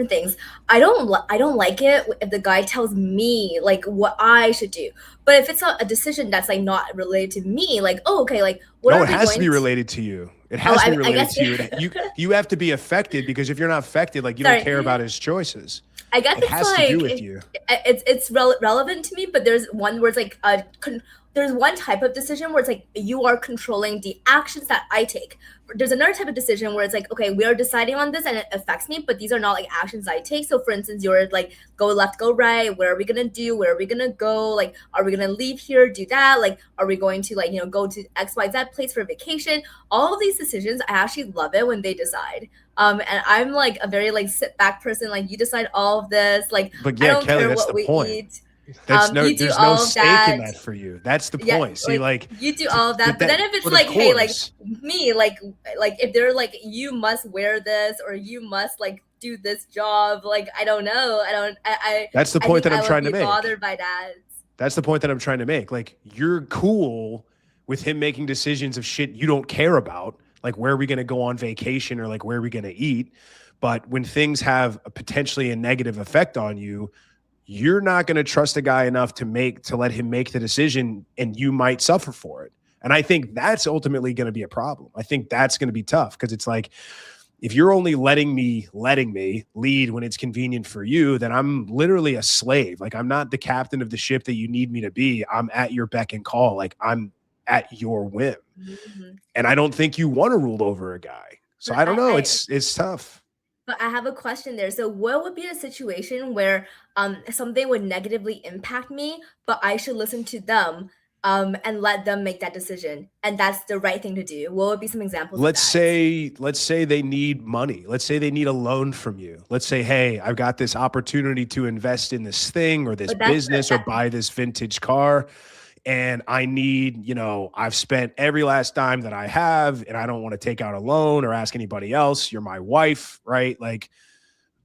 S6: things. I don't like it if the guy tells me like what I should do. But if it's a decision that's like not related to me, like, oh, okay, like what
S1: No,
S6: are
S1: it
S6: we
S1: has to
S6: going
S1: be related to you. It has to be related to you. You have to be affected, because if you're not affected, like, you don't care about his choices.
S6: I guess
S1: It has to do with you.
S6: It's relevant to me, but there's one where it's like there's one type of decision where it's like you are controlling the actions that I take. There's another type of decision where it's like, okay, we are deciding on this and it affects me, but these are not like actions I take. So for instance, you're like, go left, go right. What are we gonna do? Where are we gonna go? Like, are we gonna leave here, do that? Like, are we going to like, go to XYZ place for vacation? All of these decisions, I actually love it when they decide. And I'm like a very like sit back person. Like, you decide all of this. Like,
S1: But yeah,
S6: I don't
S1: Kelly,
S6: care
S1: that's
S6: what
S1: the
S6: we
S1: point.
S6: eat.
S1: There's no
S6: of
S1: stake
S6: that.
S1: in that for you. That's the point. See, like
S6: you do all of that, but then if it's
S1: but
S6: like,
S1: of
S6: hey, like
S1: course.
S6: me, like if they're like, you must wear this or you must like do this job, like I don't know,
S1: That's the point that I'm trying to make.
S6: Bothered by that.
S1: That's the point that I'm trying to make. Like, you're cool with him making decisions of shit you don't care about, like where are we going to go on vacation, or like where are we going to eat. But when things have potentially a negative effect on you, you're not going to trust a guy enough to let him make the decision, and you might suffer for it. And I think that's ultimately going to be a problem. I think that's going to be tough, because it's like, if you're only letting me lead when it's convenient for you, then I'm literally a slave. Like, I'm not the captain of the ship that you need me to be. I'm at your beck and call. Like, I'm at your whim. Mm-hmm. And I don't think you want to rule over a guy. So I don't know. It's tough.
S6: But I have a question there. So what would be a situation where something would negatively impact me, but I should listen to them and let them make that decision, and that's the right thing to do? What would be some examples?
S1: Let's say they need money. Let's say they need a loan from you. Let's say, hey, I've got this opportunity to invest in this thing or this business or buy this vintage car, and I need, I've spent every last dime that I have, and I don't want to take out a loan or ask anybody else. You're my wife, right? Like,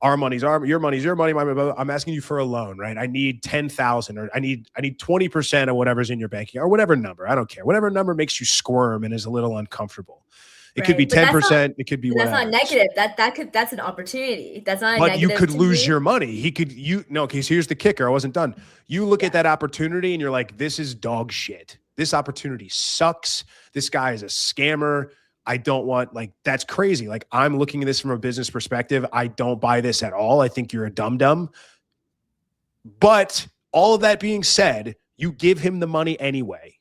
S1: our money's your money's your money. I'm asking you for a loan, right? I need 10,000, or I need 20% of whatever's in your bank account, or whatever number. I don't care. Whatever number makes you squirm and is a little uncomfortable. It could be 10%. It could be whatever.
S6: That's not negative. That's an opportunity. That's not.
S1: But you could lose your money. Okay, so here's the kicker. I wasn't done. You look at that opportunity and you're like, this is dog shit. This opportunity sucks. This guy is a scammer. I don't want, like, that's crazy. Like, I'm looking at this from a business perspective. I don't buy this at all. I think you're a dum-dum. But all of that being said, you give him the money anyway.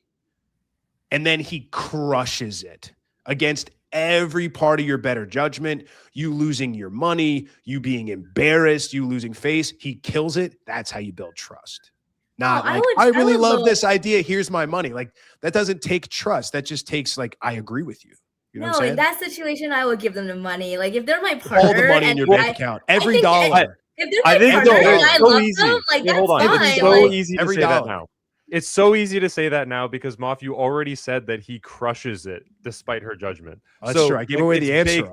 S1: And then he crushes it against every part of your better judgment, you losing your money, you being embarrassed, you losing face. He kills it. That's how you build trust. Not I really love this idea. Here's my money. Like, that doesn't take trust. That just takes, like, I agree with you. You know what I'm saying?
S6: In that situation, I would give them the money. Like, if they're my partner,
S1: all the money in your bank account, every dollar.
S6: If they're my partner and I love them, like, that's
S3: hold on.
S6: fine.
S3: It's so
S6: like,
S3: easy to
S1: every
S3: say
S1: dollar.
S3: that now. It's so easy to say that now because Moff, you already said that he crushes it despite her judgment.
S1: Oh, that's true. I gave away the answer.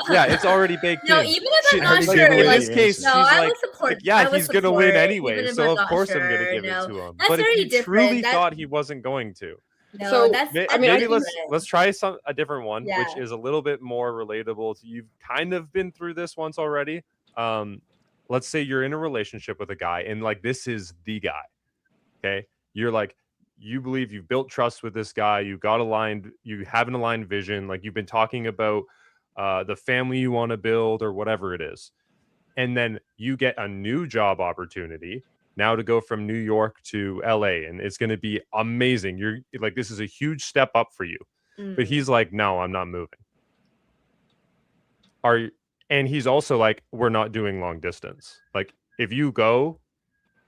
S3: Yeah, it's already baked in.
S6: No, even if I'm not sure,
S3: in
S6: like,
S3: this case,
S6: no,
S3: she's
S6: I
S3: like,
S6: would support.
S3: yeah, he's gonna win anyway,
S6: even
S3: so
S6: if
S3: of course
S6: sure,
S3: I'm gonna give it to him.
S6: That's
S3: But
S6: very
S3: if you
S6: different.
S3: truly thought he wasn't going to,
S6: no,
S2: so
S6: that's
S3: maybe let's try a different one, which is a little bit more relatable to you've kind of been through this once already. Let's say you're in a relationship with a guy and like this is the guy. Okay. You're like, you believe you've built trust with this guy, you have an aligned vision, like you've been talking about the family you want to build or whatever it is. And then you get a new job opportunity now to go from New York to LA, and it's going to be amazing. You're like, this is a huge step up for you. But he's like, no, I'm not moving. And he's also like, we're not doing long distance. Like, if you go,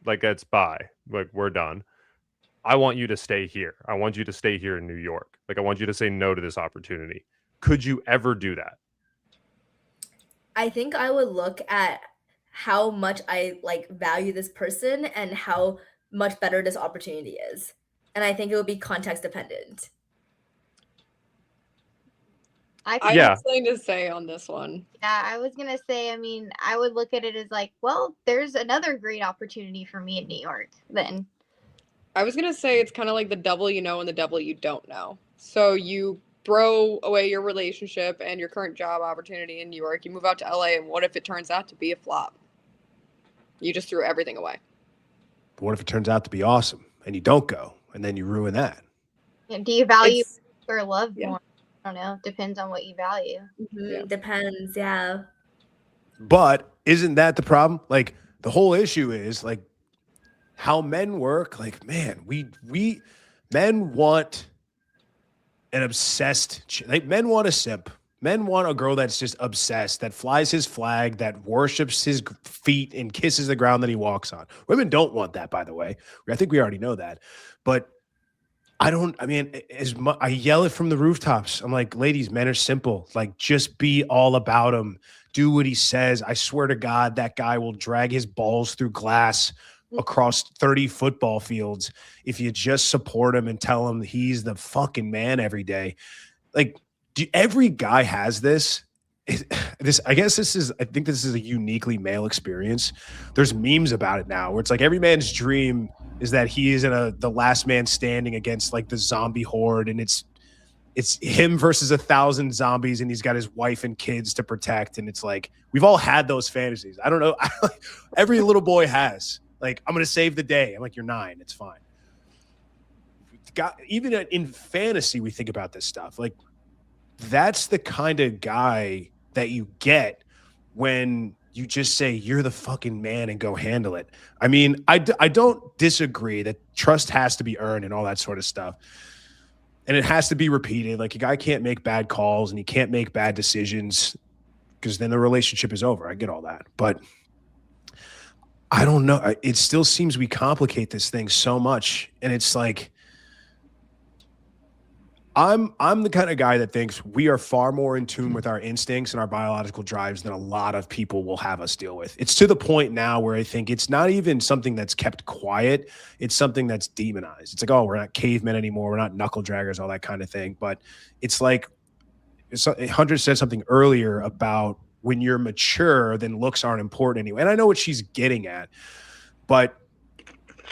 S3: like, that's bye. Like, we're done. I want you to stay here. I want you to stay here in New York. Like, I want you to say no to this opportunity. Could you ever do that?
S6: I think I would look at how much I like value this person and how much better this opportunity is. And I think it would be context dependent.
S2: I
S3: Yeah.
S2: have something to say on this one.
S5: Yeah, I was gonna say, I mean, I would look at it as like, well, there's another great opportunity for me in New York then.
S2: I was gonna say it's kind of like the devil you know and the devil you don't know. So you throw away your relationship and your current job opportunity in New York. You move out to LA, and what if it turns out to be a flop? You just threw everything away.
S1: But what if it turns out to be awesome and you don't go and then you ruin that?
S5: And do you value
S2: It's-
S5: or love
S2: Yeah.
S5: more? I don't know. Depends on what you value.
S2: Yeah.
S6: Depends, yeah.
S1: But isn't that the problem? Like, the whole issue is like how men work. Like, man, we men want an obsessed, like, men want a simp. Men want a girl that's just obsessed, that flies his flag, that worships his feet and kisses the ground that he walks on. Women don't want that, by the way. I think we already know that. But I yell it from the rooftops. I'm like, ladies, men are simple. Like, just be all about him. Do what he says. I swear to God, that guy will drag his balls through glass across 30 football fields if you just support him and tell him he's the fucking man every day. Like, every guy has this. I think this is a uniquely male experience. There's memes about it now where it's like every man's dream is that he is the last man standing against like the zombie horde, and it's him versus 1,000 zombies, and he's got his wife and kids to protect. And it's like, we've all had those fantasies. I don't know. Every little boy has, like, I'm going to save the day. I'm like, you're 9. It's fine. Even in fantasy, we think about this stuff. Like, that's the kind of guy that you get when you just say you're the fucking man and go handle it. I mean, I don't disagree that trust has to be earned and all that sort of stuff. And it has to be repeated. Like, a guy can't make bad calls and he can't make bad decisions because then the relationship is over. I get all that. But I don't know. It still seems we complicate this thing so much. And it's like, I'm the kind of guy that thinks we are far more in tune with our instincts and our biological drives than a lot of people will have us deal with. It's to the point now where I think it's not even something that's kept quiet. It's something that's demonized. It's like, oh, we're not cavemen anymore. We're not knuckle draggers, all that kind of thing. But it's like, Hunter said something earlier about when you're mature, then looks aren't important anyway. And I know what she's getting at, but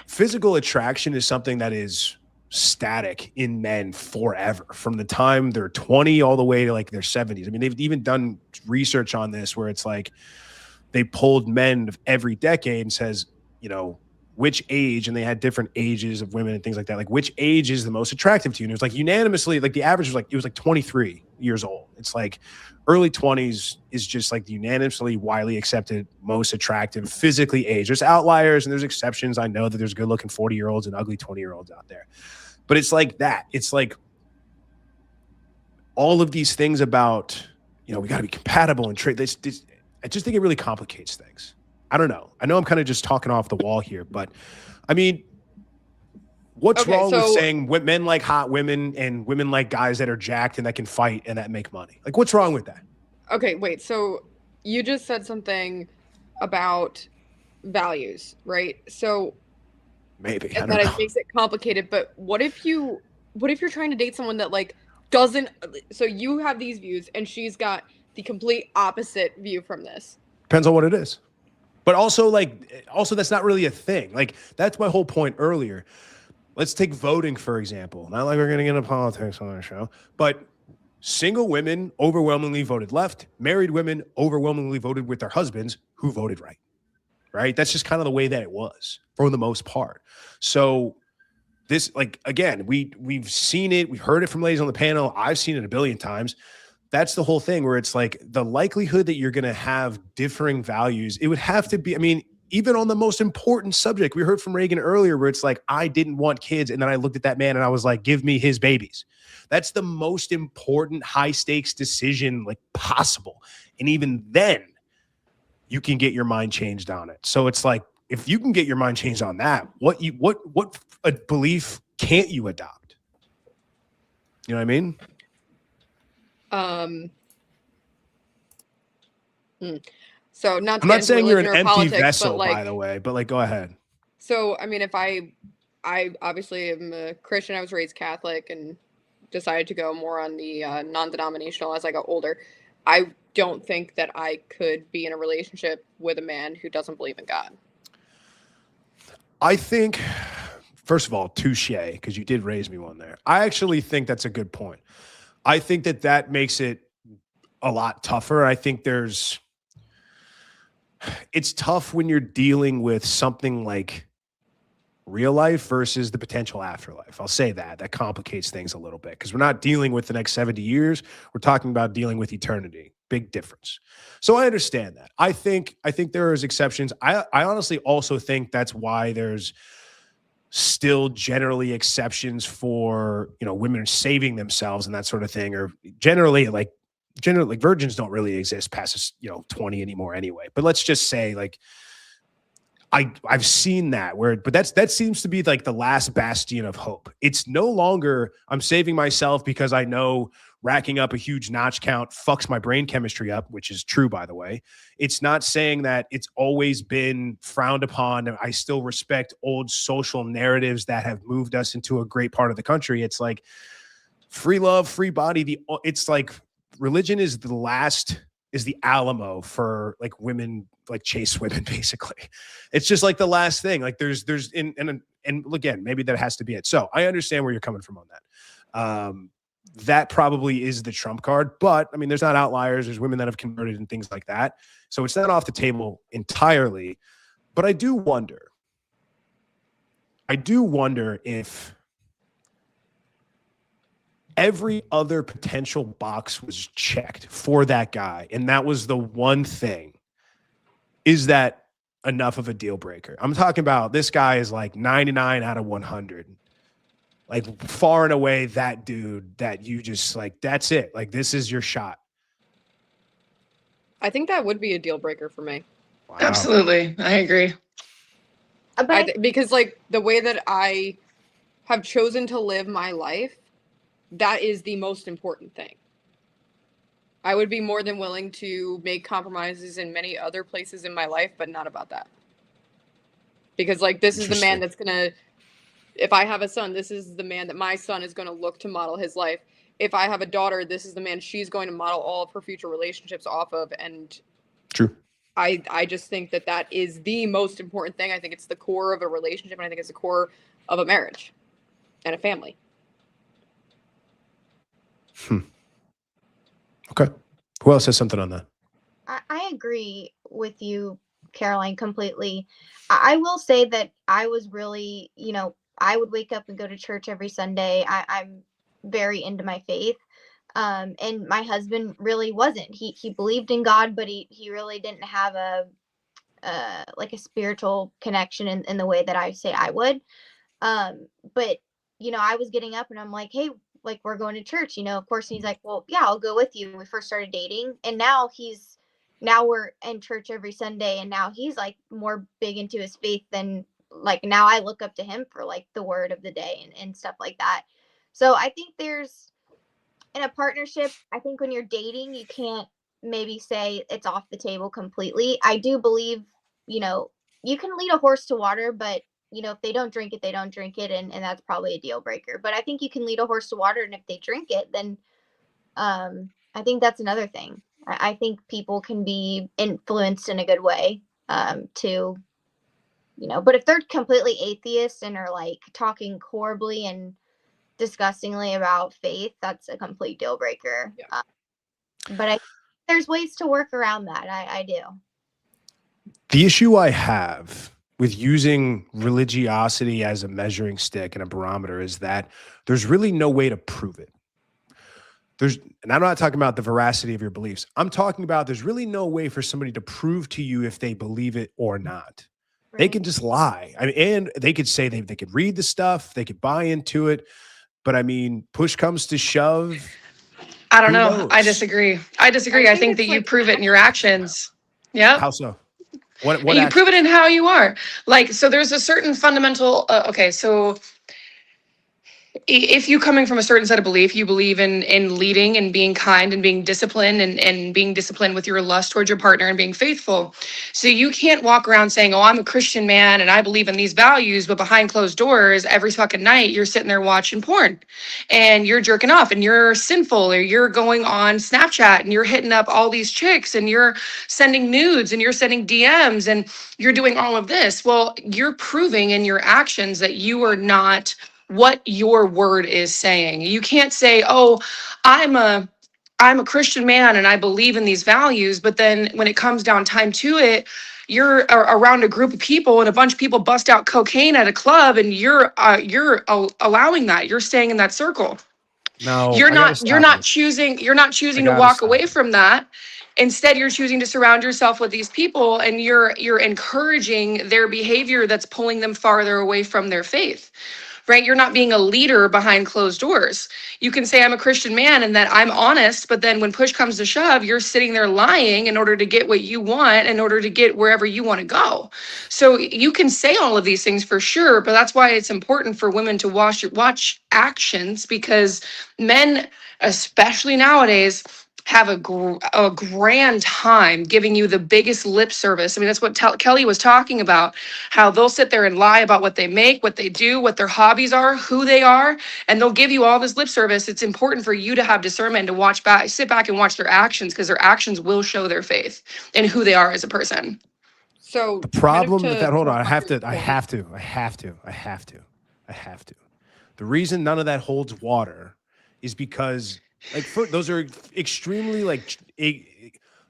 S1: physical attraction is something that is static in men forever, from the time they're 20 all the way to like their 70s. I mean, they've even done research on this where it's like they pulled men of every decade and says, you know, which age, and they had different ages of women and things like that. Like, which age is the most attractive to you? And it was like unanimously, like the average was like, it was like 23 years old. It's like early 20s is just like the unanimously widely accepted most attractive physically age. There's outliers and there's exceptions. I know that there's good looking 40-year-olds and ugly 20-year-olds out there. But it's like that. It's like all of these things about, you know, we got to be compatible and trade. I just think it really complicates things. I don't know. I know I'm kind of just talking off the wall here, but I mean, what's wrong with saying men like hot women and women like guys that are jacked and that can fight and that make money? Like, what's wrong with that?
S2: Okay, wait. So you just said something about values, right? So
S1: maybe
S2: and that it makes it complicated. But what if you're trying to date someone that like doesn't? So you have these views, and she's got the complete opposite view from this.
S1: Depends on what it is. But also that's not really a thing. Like, that's my whole point earlier. Let's take voting, for example. Not like we're going to get into politics on our show, but single women overwhelmingly voted left. Married women overwhelmingly voted with their husbands who voted right. Right? That's just kind of the way that it was for the most part. So this, like, again, we've seen it. We've heard it from ladies on the panel. I've seen it a billion times. That's the whole thing where it's like the likelihood that you're going to have differing values. It would have to be, I mean, even on the most important subject. We heard from Reagan earlier where it's like, I didn't want kids. And then I looked at that man and I was like, give me his babies. That's the most important high stakes decision like possible. And even then you can get your mind changed on it. So it's like, if you can get your mind changed on that, what a belief can't you adopt? You know what I mean?
S2: So not to
S1: I'm
S2: get
S1: not
S2: into
S1: saying you're an
S2: religion or
S1: empty
S2: politics,
S1: vessel,
S2: but like,
S1: by the way, but like, go ahead.
S2: so I mean, if I obviously am a Christian, I was raised Catholic and decided to go more on the non-denominational as I got older. I don't think that I could be in a relationship with a man who doesn't believe in God.
S1: I think, first of all, touche, because you did raise me one there. I actually think that's a good point. I think that makes it a lot tougher. I think it's tough when you're dealing with something like real life versus the potential afterlife. I'll say that complicates things a little bit because we're not dealing with the next 70 years. We're talking about dealing with eternity. Big difference. So I understand that. I think there is exceptions. I honestly also think that's why there's still generally exceptions for, women saving themselves and that sort of thing, or generally virgins don't really exist past 20 anymore anyway. But let's just say like I've seen that but that seems to be like the last bastion of hope. It's no longer I'm saving myself because I know racking up a huge notch count fucks my brain chemistry up, which is true, by the way. It's not saying that it's always been frowned upon. I still respect old social narratives that have moved us into a great part of the country. It's like free love, free body. It's like religion is the Alamo for like women, like chase women, basically. It's just like the last thing. Like there's and again, maybe that has to be it. So I understand where you're coming from on that. That probably is the trump card, but I mean, there's not outliers. There's women that have converted and things like that. So it's not off the table entirely, but I do wonder if every other potential box was checked for that guy, and that was the one thing, is that enough of a deal breaker? I'm talking about this guy is like 99 out of 100. Like far and away that dude that you just like, that's it. Like this is your shot.
S2: I think that would be a deal breaker for me.
S1: Wow.
S4: Absolutely. I agree.
S2: Because like the way that I have chosen to live my life, that is the most important thing. I would be more than willing to make compromises in many other places in my life, but not about that. Because like, this is the man that's going to, if I have a son, this is the man that my son is going to look to model his life. If I have a daughter, this is the man she's going to model all of her future relationships off of. And
S1: true.
S2: I just think that is the most important thing. I think it's the core of a relationship, and I think it's the core of a marriage and a family.
S1: Okay. Who else has something on that?
S5: I agree with you, Caroline, completely. I will say that I was really, I would wake up and go to church every Sunday. I'm very into my faith. And my husband really wasn't. He believed in God, but he really didn't have a spiritual connection in the way that I say I would. But I was getting up and I'm like, hey, like we're going to church, of course. And he's like, well, yeah, I'll go with you. When we first started dating, and now we're in church every Sunday, and now he's like more big into his faith than like now I look up to him for like the word of the day and stuff like that. So I think there's in a partnership, I think when you're dating, you can't maybe say it's off the table completely. I do believe, you can lead a horse to water, but if they don't drink it, they don't drink it. And that's probably a deal breaker. But I think you can lead a horse to water. And if they drink it, then I think that's another thing. I think people can be influenced in a good way but if they're completely atheist and are like talking horribly and disgustingly about faith, that's a complete deal breaker.
S2: Yeah.
S5: But there's ways to work around that. I do.
S1: The issue I have with using religiosity as a measuring stick and a barometer is that there's really no way to prove it. And I'm not talking about the veracity of your beliefs. I'm talking about there's really no way for somebody to prove to you if they believe it or not. They can just lie. I mean, and they could say they could read the stuff, they could buy into it. But I mean, push comes to shove.
S7: I don't
S1: Who
S7: know. I
S1: knows?
S7: disagree. I disagree. I think
S2: it's
S7: that you
S2: like
S7: prove it in your actions. Yep.
S1: How so? What
S7: You prove it
S1: actions?
S7: in how you are. Like, so there's a certain fundamental, okay, so if you coming from a certain set of belief, you believe in leading and being kind and being disciplined and being disciplined with your lust towards your partner and being faithful. So you can't walk around saying, oh, I'm a Christian man and I believe in these values, but behind closed doors, every fucking night, you're sitting there watching porn and you're jerking off and you're sinful, or you're going on Snapchat and you're hitting up all these chicks and you're sending nudes and you're sending DMs and you're doing all of this. Well, you're proving in your actions that you are not what your word is saying. You can't say, "Oh, I'm a Christian man and I believe in these values," but then when it comes down time to it, you're around a group of people and a bunch of people bust out cocaine at a club and you're allowing that. You're staying in that circle.
S1: No,
S7: You're
S1: I gotta
S7: not
S1: stop it.
S7: choosing
S1: I
S7: to
S1: gotta
S7: walk
S1: stop
S7: away
S1: it.
S7: from that. Instead, you're choosing to surround yourself with these people and you're encouraging their behavior that's pulling them farther away from their faith. Right? You're not being a leader behind closed doors. You can say I'm a Christian man and that I'm honest, but then when push comes to shove, you're sitting there lying in order to get what you want, in order to get wherever you want to go. So you can say all of these things for sure, but that's why it's important for women to watch actions, because men, especially nowadays, have a grand time giving you the biggest lip service. I mean, that's what Kelly was talking about, how they'll sit there and lie about what they make, what they do, what their hobbies are, who they are, and they'll give you all this lip service. It's important for you to have discernment and to sit back and watch their actions, because their actions will show their faith and who they are as a person.
S2: So
S1: The problem with that, hold
S2: to
S1: on, I have
S2: Hunter's
S1: to.
S2: point,
S1: The reason none of that holds water is because those are extremely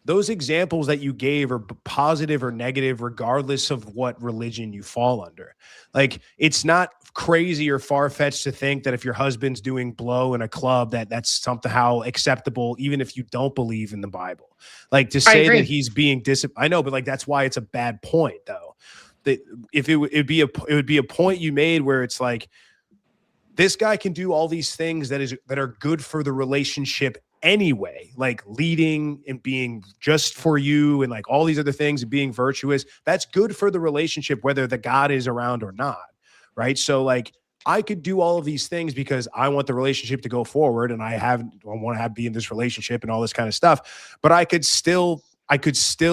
S1: those examples that you gave are positive or negative regardless of what religion you fall under. Like, it's not crazy or far-fetched to think that if your husband's doing blow in a club, that's somehow acceptable even if you don't believe in the Bible. Like, to say that he's being I know, but like, that's why it's a bad point though. That if it would be a point you made where it's like, this guy can do all these things that are good for the relationship anyway, like leading and being just for you and like all these other things and being virtuous. That's good for the relationship, whether the God is around or not. Right. So like, I could do all of these things because I want the relationship to go forward and I want to be in this relationship and all this kind of stuff. But I could still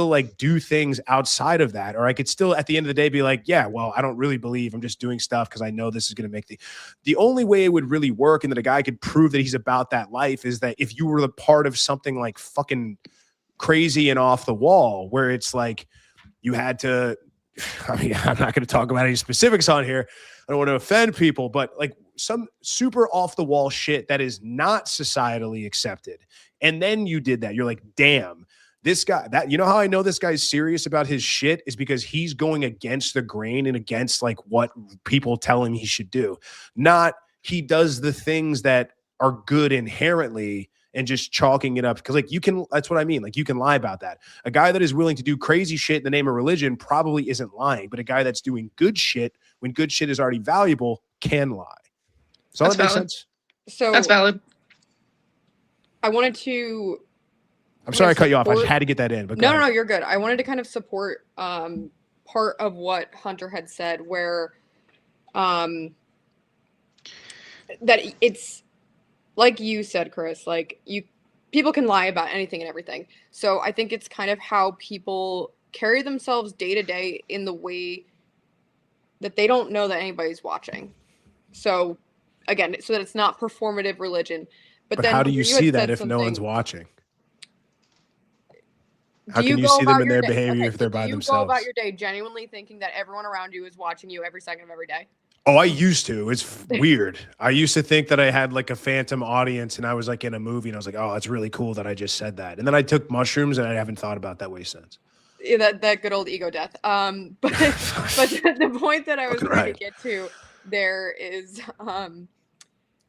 S1: like do things outside of that. Or I could still at the end of the day be like, yeah, well, I don't really believe, I'm just doing stuff because I know this is going to make the only way it would really work and that a guy could prove that he's about that life is that if you were the part of something like fucking crazy and off the wall, where it's like you had to, I mean, I'm not going to talk about any specifics on here. I don't want to offend people, but like some super off the wall shit that is not societally accepted. And then you did that. You're like, damn, this guy, that, you know how I know this guy's serious about his shit is because he's going against the grain and against like what people tell him he should do. Not he does the things that are good inherently and just chalking it up. Because like that's what I mean. Like, you can lie about that. A guy that is willing to do crazy shit in the name of religion probably isn't lying, but a guy that's doing good shit when good shit is already valuable can lie. So that makes sense.
S2: So
S7: that's valid.
S2: I wanted to.
S1: I'm sorry I cut you off. I just had to get that in. But
S2: no, you're good. I wanted to kind of support part of what Hunter had said, where that it's like you said, Chris, like people can lie about anything and everything. So I think it's kind of how people carry themselves day to day in the way that they don't know that anybody's watching. So again, so that it's not performative religion. But then
S1: how do you see that if no one's watching? How can you see them in their behavior if they're by themselves? Do you go about
S2: your day genuinely thinking that everyone around you is watching you every second of every day?
S1: Oh, I used to. It's weird. I used to think that I had like a phantom audience and I was like in a movie and I was like, oh, that's really cool that I just said that. And then I took mushrooms and I haven't thought about that way since.
S2: Yeah, that good old ego death. But the point that I was trying to get to there is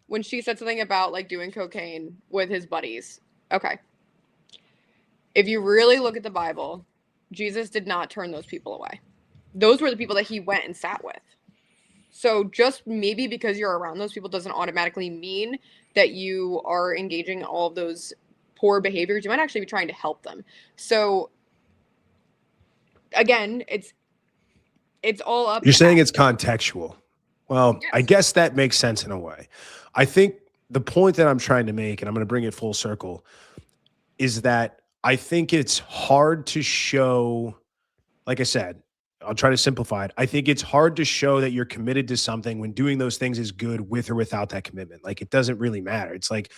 S2: when she said something about like doing cocaine with his buddies. Okay. If you really look at the Bible, Jesus did not turn those people away. those were the people that he went and sat with. So just maybe because you're around those people doesn't automatically mean that you are engaging in all of those poor behaviors. You might actually be trying to help them. So again, it's all up.
S1: You're saying it's contextual. Well,
S2: Yes.
S1: I guess that makes sense in a way. I think the point that I'm trying to make, and I'm going to bring it full circle, is that I think it's hard to show, like I said, I'll try to simplify it. I think it's hard to show that you're committed to something when doing those things is good with or without that commitment. Like, it doesn't really matter. It's like,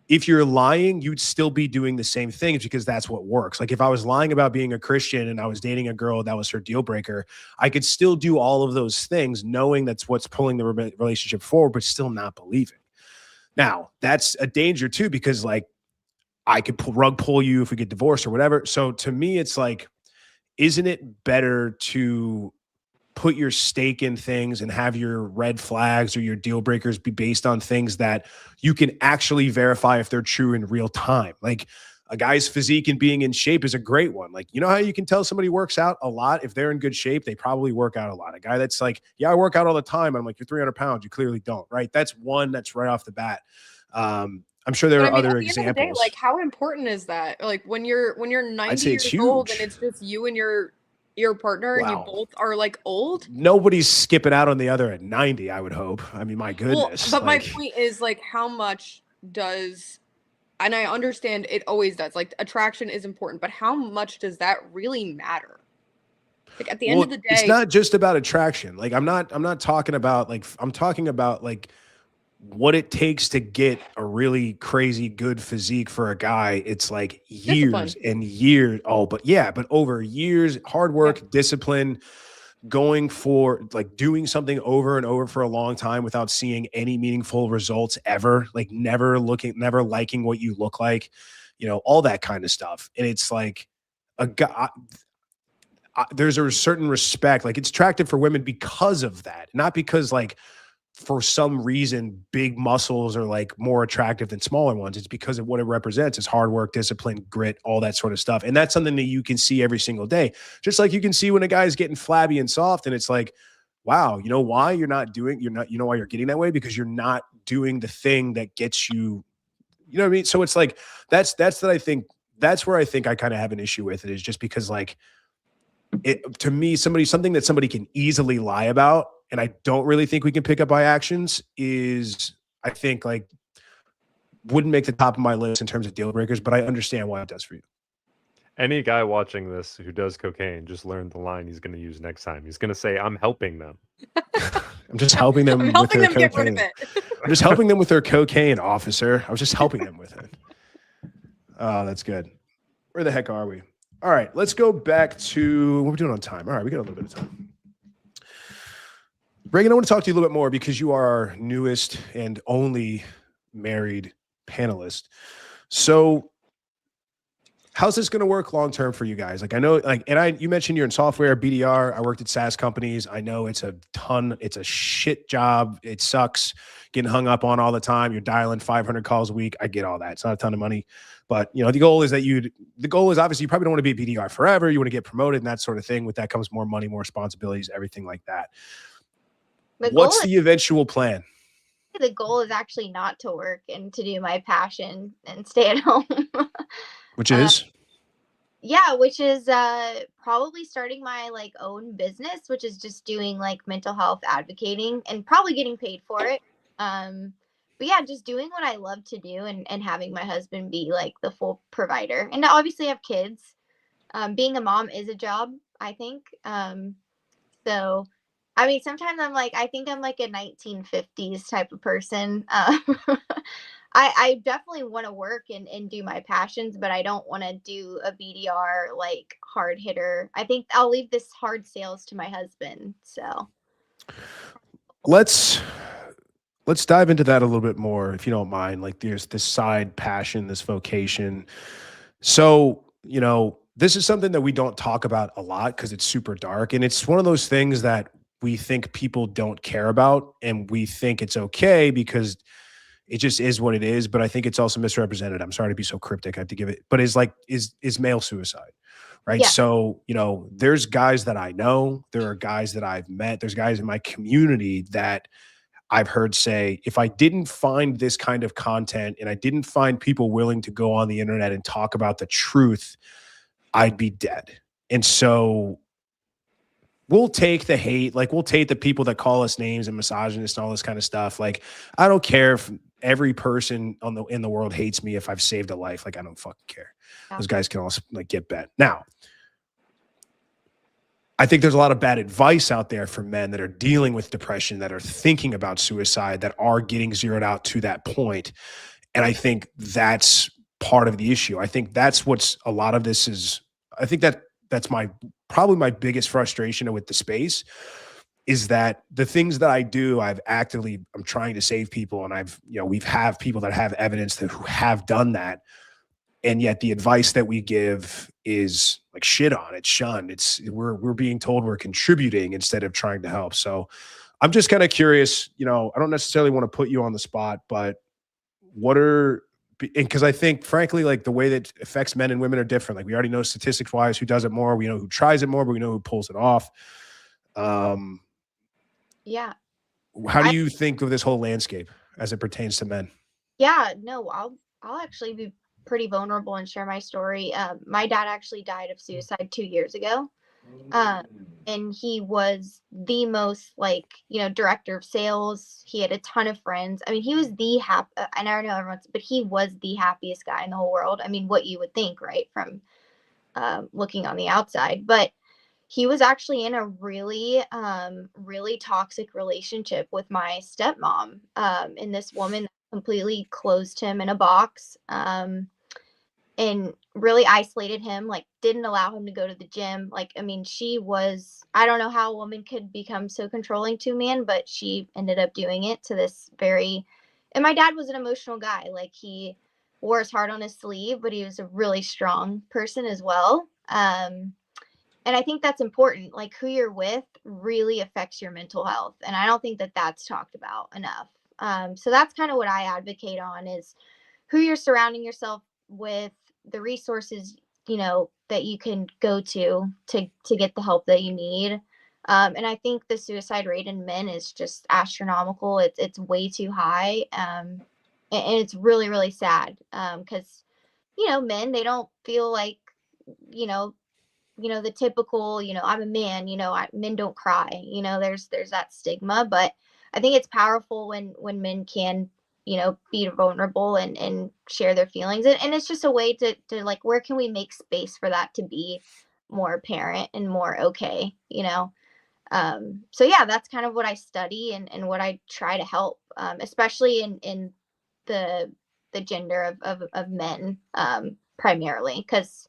S1: if you're lying, you'd still be doing the same things because that's what works. Like, if I was lying about being a Christian and I was dating a girl that was her deal breaker, I could still do all of those things knowing that's what's pulling the relationship forward, but still not believing. Now, that's a danger too, because like I could rug pull you if we get divorced or whatever. So to me, it's like, isn't it better to put your stake in things and have your red flags or your deal breakers be based on things that you can actually verify if they're true in real time? Like, a guy's physique and being in shape is a great one. Like, you know how you can tell somebody works out a lot? If they're in good shape, they probably work out a lot. A guy that's like, yeah, I work out all the time. I'm like, you're 300 pounds. You clearly don't, right? That's one that's right off the bat. I'm sure there
S2: But
S1: are
S2: I mean,
S1: other
S2: at the end of the day,
S1: examples.
S2: like, how important is that? Like, when you're
S1: I'd
S2: 90
S1: say it's
S2: years old and
S1: huge.
S2: it's just you and your partner and you
S1: Wow.
S2: both are like old.
S1: Nobody's skipping out on the other at 90, I would hope. I mean, my goodness.
S2: Well, but
S1: like,
S2: my point is, like, how much does, and I understand it always does, like, attraction is important, but how much does that really matter? Like, at the end of the day,
S1: it's not just about attraction. Like, I'm not talking about, like, I'm talking about like what it takes to get a really crazy good physique for a guy. It's like years
S2: Discipline.
S1: and years. Oh, but yeah, but over years, hard work, discipline, going for like doing something over and over for a long time without seeing any meaningful results ever, like never liking what you look like, you know, all that kind of stuff. And it's like a guy, there's a certain respect, like it's attractive for women because of that, not because like for some reason big muscles are like more attractive than smaller ones. It's because of what it represents. It's hard work, discipline, grit, all that sort of stuff. And that's something that you can see every single day. Just like you can see when a guy's getting flabby and soft and it's like, wow, you know why you know why you're getting that way? Because you're not doing the thing that gets you, you know what I mean? So it's like, that's where I think I kind of have an issue with it, is just because like, it, to me, something that somebody can easily lie about, and I don't really think we can pick up by actions, is I think like wouldn't make the top of my list in terms of deal breakers, but I understand why it does for you.
S3: Any guy watching this who does cocaine just learned the line he's going to use next time. He's going to say, "I'm helping them."
S1: I'm just helping them.
S2: I'm helping
S1: with
S2: them
S1: their
S2: get rid of
S1: cocaine.
S2: it.
S1: I'm just helping them with their cocaine, officer. I was just helping them with it. Oh, that's good. Where the heck are we? All right, let's go back to what we're doing on time. All right, we got a little bit of time. Reagan, I want to talk to you a little bit more because you are our newest and only married panelist. So how's this going to work long-term for you guys? Like, I know, like, and you mentioned you're in software, BDR. I worked at SaaS companies. I know it's a shit job. It sucks getting hung up on all the time. You're dialing 500 calls a week. I get all that. It's not a ton of money, but you know, the goal is obviously you probably don't want to be a BDR forever. You want to get promoted and that sort of thing. With that comes more money, more responsibilities, everything like that. What's the eventual plan?
S5: The goal is actually not to work and to do my passion and stay at home.
S1: Which is?
S5: Which is probably starting my like own business, which is just doing like mental health advocating and probably getting paid for it. But yeah, just doing what I love to do and having my husband be like the full provider. And obviously have kids. Being a mom is a job, I think. So I mean, sometimes I think I'm like a 1950s type of person. I definitely want to work and do my passions, but I don't want to do a BDR like hard hitter. I think I'll leave this hard sales to my husband. So
S1: let's dive into that a little bit more, if you don't mind. Like, there's this side passion, this vocation. So, you know, this is something that we don't talk about a lot because it's super dark. And it's one of those things that we think people don't care about. And we think it's okay because It just is what it is. But I think it's also misrepresented. I'm sorry to be so cryptic. I have to give it, but it's like is male suicide, right?
S5: Yeah.
S1: So, you know, there's guys that I know, there are guys that I've met, there's guys in my community that I've heard say, if I didn't find this kind of content and I didn't find people willing to go on the internet and talk about the truth, I'd be dead. And so we'll take the hate, like we'll take the people that call us names and misogynists and all this kind of stuff. Like, I don't care if every person in the world hates me if I've saved a life. Like, I don't fucking care.
S5: Yeah.
S1: Those guys can all like get bent. Now, I think there's a lot of bad advice out there for men that are dealing with depression, that are thinking about suicide, that are getting zeroed out to that point. And I think that's part of the issue. I think that's what's a lot of this is. I think that's probably my biggest frustration with the space is that the things that I do, I'm trying to save people. And we have people that have evidence who have done that. And yet the advice that we give is like shit on, it's shunned. We're being told we're contributing instead of trying to help. So I'm just kind of curious, I don't necessarily want to put you on the spot, but because I think frankly, like the way that affects men and women are different. Like we already know statistics wise, who does it more, we know who tries it more, but we know who pulls it off.
S5: Yeah.
S1: How do you think of this whole landscape as it pertains to men?
S5: Yeah, no, I'll actually be pretty vulnerable and share my story. My dad actually died of suicide 2 years ago. And he was the most director of sales. He had a ton of friends. I mean, he was and I don't know everyone's, but he was the happiest guy in the whole world. I mean, what you would think, right? From looking on the outside, but he was actually in a really, really toxic relationship with my stepmom. And this woman completely closed him in a box. And really isolated him, like didn't allow him to go to the gym. Like, I mean, I don't know how a woman could become so controlling to a man, but she ended up doing it to this and my dad was an emotional guy. Like he wore his heart on his sleeve, but he was a really strong person as well. And I think that's important. Like who you're with really affects your mental health. And I don't think that that's talked about enough. So that's kind of what I advocate on is who you're surrounding yourself with, the resources that you can go to get the help that you need. And I think the suicide rate in men is just astronomical. It's way too high, and it's really, really sad because men, they don't feel like the typical, I'm a man, men don't cry, there's that stigma. But I think it's powerful when men can be vulnerable and share their feelings, and it's just a way to like, where can we make space for that to be more apparent and more okay. So yeah, that's kind of what I study and what I try to help, especially in the gender of men, primarily, because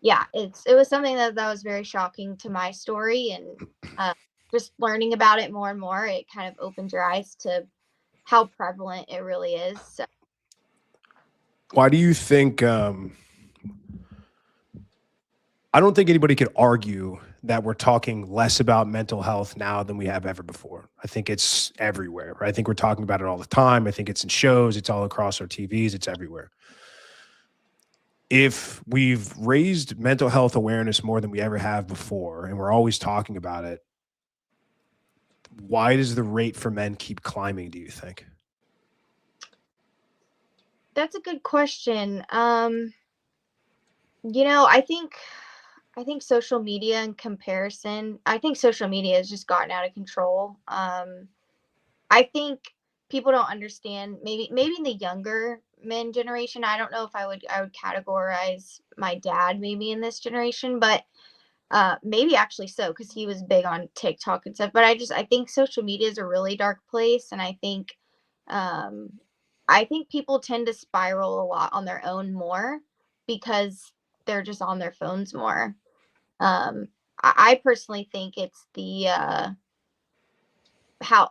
S5: yeah, it was something that was very shocking to my story. And just learning about it more and more, it kind of opens your eyes to how prevalent it really is. So.
S1: Why do you think I don't think anybody could argue that we're talking less about mental health now than we have ever before. I think it's everywhere. Right? I think we're talking about it all the time. I think it's in shows, it's all across our TVs, it's everywhere. If we've raised mental health awareness more than we ever have before, and we're always talking about it, why does the rate for men keep climbing, do you think?
S5: That's a good question. I think social media in comparison, I think social media has just gotten out of control. I think people don't understand, maybe in the younger men generation. I don't know if I would categorize my dad maybe in this generation, but maybe actually so, because he was big on TikTok and stuff. But I think social media is a really dark place, and I think people tend to spiral a lot on their own more because they're just on their phones more. I personally think it's the how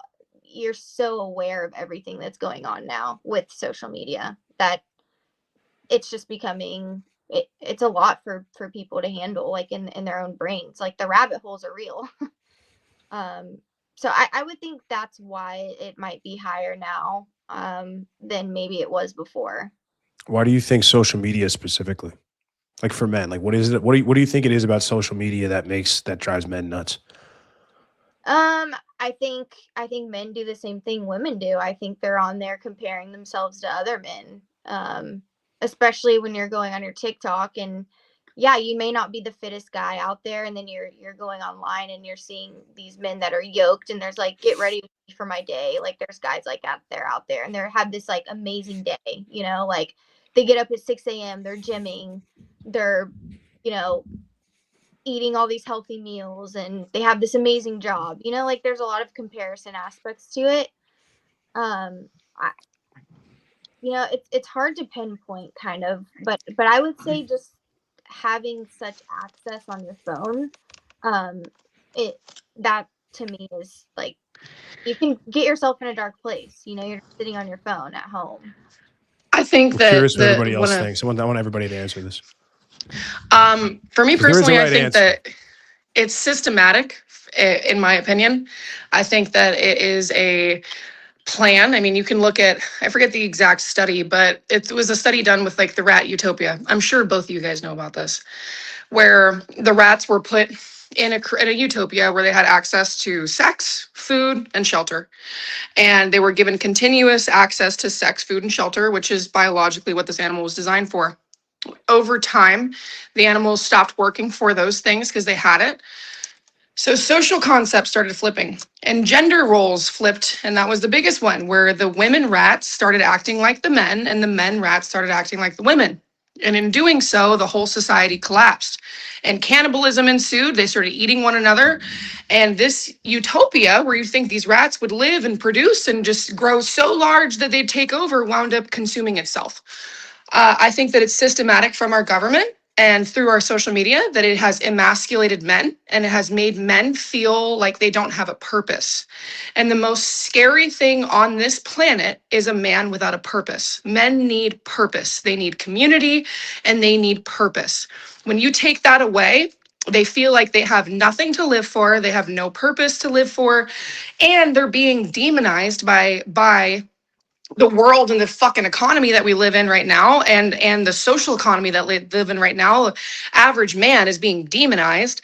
S5: you're so aware of everything that's going on now with social media that it's just becoming it's a lot for people to handle, like in their own brains. Like the rabbit holes are real. So I would think that's why it might be higher now. than maybe it was before.
S1: Why do you think social media specifically? Like for men, like what is it? What do you think it is about social media that drives men nuts?
S5: I think men do the same thing women do. I think they're on there comparing themselves to other men. Especially when you're going on your TikTok, and yeah, you may not be the fittest guy out there, and then you're going online and you're seeing these men that are yoked, and there's like, get ready for my day. Like there's guys like that they're out there and they have this like amazing day, you know, like they get up at 6 a.m., they're gymming, they're, you know, eating all these healthy meals, and they have this amazing job, you know, like there's a lot of comparison aspects to it. I, you know, it's hard to pinpoint kind of, but I would say just having such access on your phone, it that to me is like, you can get yourself in a dark place, you know, you're sitting on your phone at home.
S7: I think
S1: I'm
S7: that
S1: curious what everybody
S7: one
S1: else
S7: of,
S1: thinks. I want everybody to answer this.
S7: for me
S1: 'Cause there is a
S7: personally, I
S1: right
S7: think
S1: answer.
S7: that it's systematic, in my opinion. I think that it is a plan. I mean, you can look at, I forget the exact study, but it was a study done with like the rat utopia. I'm sure both of you guys know about this, where the rats were put in a utopia where they had access to sex, food, and shelter. And they were given continuous access to sex, food, and shelter, which is biologically what this animal was designed for. Over time, the animals stopped working for those things because they had it. So social concepts started flipping and gender roles flipped. And that was the biggest one, where the women rats started acting like the men and the men rats started acting like the women. And in doing so, the whole society collapsed and cannibalism ensued. They started eating one another. And this utopia, where you think these rats would live and produce and just grow so large that they'd take over, wound up consuming itself. I think that it's systematic from our government and through our social media, that it has emasculated men and it has made men feel like they don't have a purpose. And the most scary thing on this planet is a man without a purpose. Men need purpose. They need community and they need purpose. When you take that away, they feel like they have nothing to live for. They have no purpose to live for. And they're being demonized by the world and the fucking economy that we live in right now, and the social economy that we live in right now. Average man is being demonized,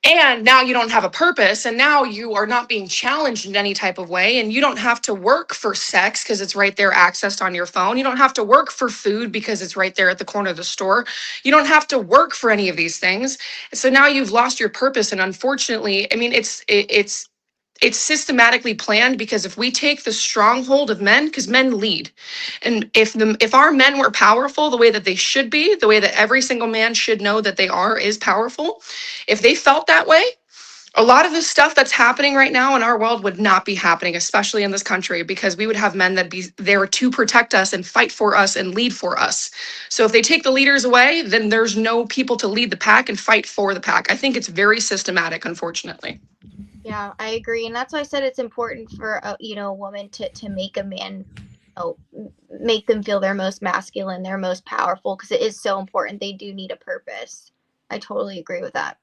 S7: and now you don't have a purpose, and now you are not being challenged in any type of way, and you don't have to work for sex because it's right there accessed on your phone. You don't have to work for food because it's right there at the corner of the store. You don't have to work for any of these things. So now you've lost your purpose, and unfortunately, I mean, it's systematically planned, because if we take the stronghold of men, because men lead, and if our men were powerful the way that they should be, the way that every single man should know that they is powerful, if they felt that way, a lot of the stuff that's happening right now in our world would not be happening, especially in this country, because we would have men that be there to protect us and fight for us and lead for us. So if they take the leaders away, then there's no people to lead the pack and fight for the pack. I think it's very systematic, unfortunately.
S5: Yeah, I agree, and that's why I said it's important for a, you know, a woman to make a man, make them feel their most masculine, their most powerful, because it is so important. They do need a purpose. I totally agree with that.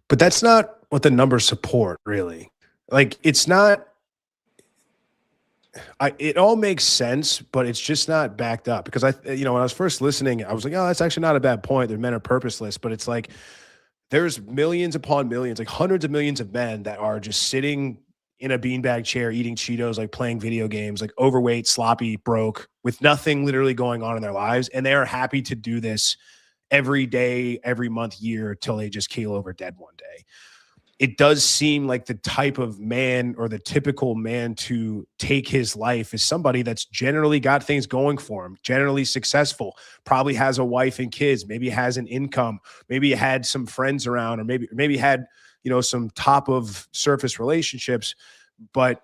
S1: But that's not what the numbers support, really. Like, it's not. It all makes sense, but it's just not backed up. Because when I was first listening, I was like, oh, that's actually not a bad point. Their men are purposeless, but it's like, there's millions upon millions, like hundreds of millions of men that are just sitting in a beanbag chair, eating Cheetos, like playing video games, like overweight, sloppy, broke, with nothing literally going on in their lives. And they are happy to do this every day, every month, year, till they just keel over dead one day. It does seem like the type of man, or the typical man, to take his life is somebody that's generally got things going for him, generally successful, probably has a wife and kids, maybe has an income, maybe had some friends around, or maybe had, some top of surface relationships, but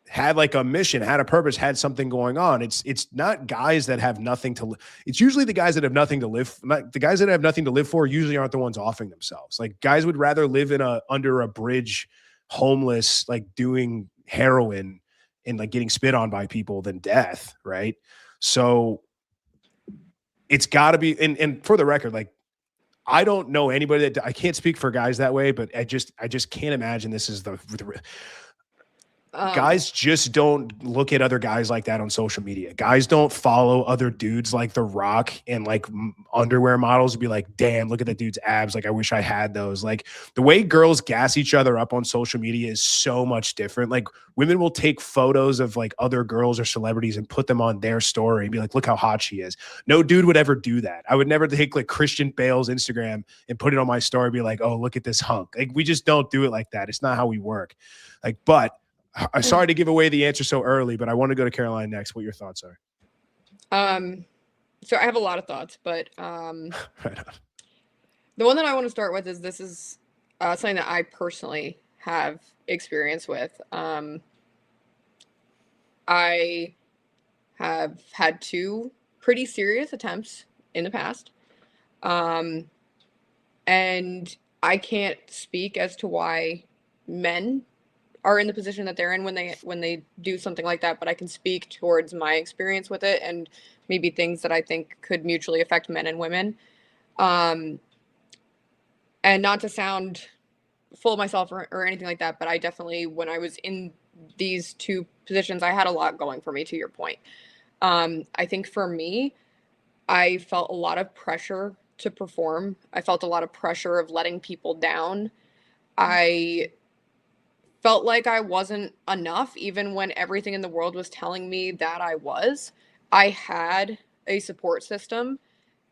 S1: had like a mission, had a purpose, had something going on. It's not guys that have nothing to. It's usually the guys that have nothing to live. The guys that have nothing to live for usually aren't the ones offing themselves. Like, guys would rather live under a bridge, homeless, like doing heroin and like getting spit on by people, than death, right? So it's got to be. And for the record, like, I don't know anybody I can't speak for guys that way, but I just can't imagine this is the Guys just don't look at other guys like that on social media. Guys don't follow other dudes like The Rock and like underwear models and be like, damn, look at that dude's abs. Like, I wish I had those. Like, the way girls gas each other up on social media is so much different. Like, women will take photos of like other girls or celebrities and put them on their story and be like, look how hot she is. No dude would ever do that. I would never take like Christian Bale's Instagram and put it on my story and be like, oh, look at this hunk. Like, we just don't do it like that. It's not how we work. Like, but I'm sorry to give away the answer so early, but I want to go to Caroline next. What your thoughts are?
S2: So I have a lot of thoughts, but
S1: Right on.
S2: the one that I want to start with is this is something that I personally have experience with. I have had 2 pretty serious attempts in the past. And I can't speak as to why men are in the position that they're in when they do something like that, but I can speak towards my experience with it and maybe things that I think could mutually affect men and women. And not to sound full of myself or anything like that, but I definitely, when I was in these 2 positions, I had a lot going for me, to your point. I think for me, I felt a lot of pressure to perform. I felt a lot of pressure of letting people down. I felt like I wasn't enough, even when everything in the world was telling me that I was. I had a support system,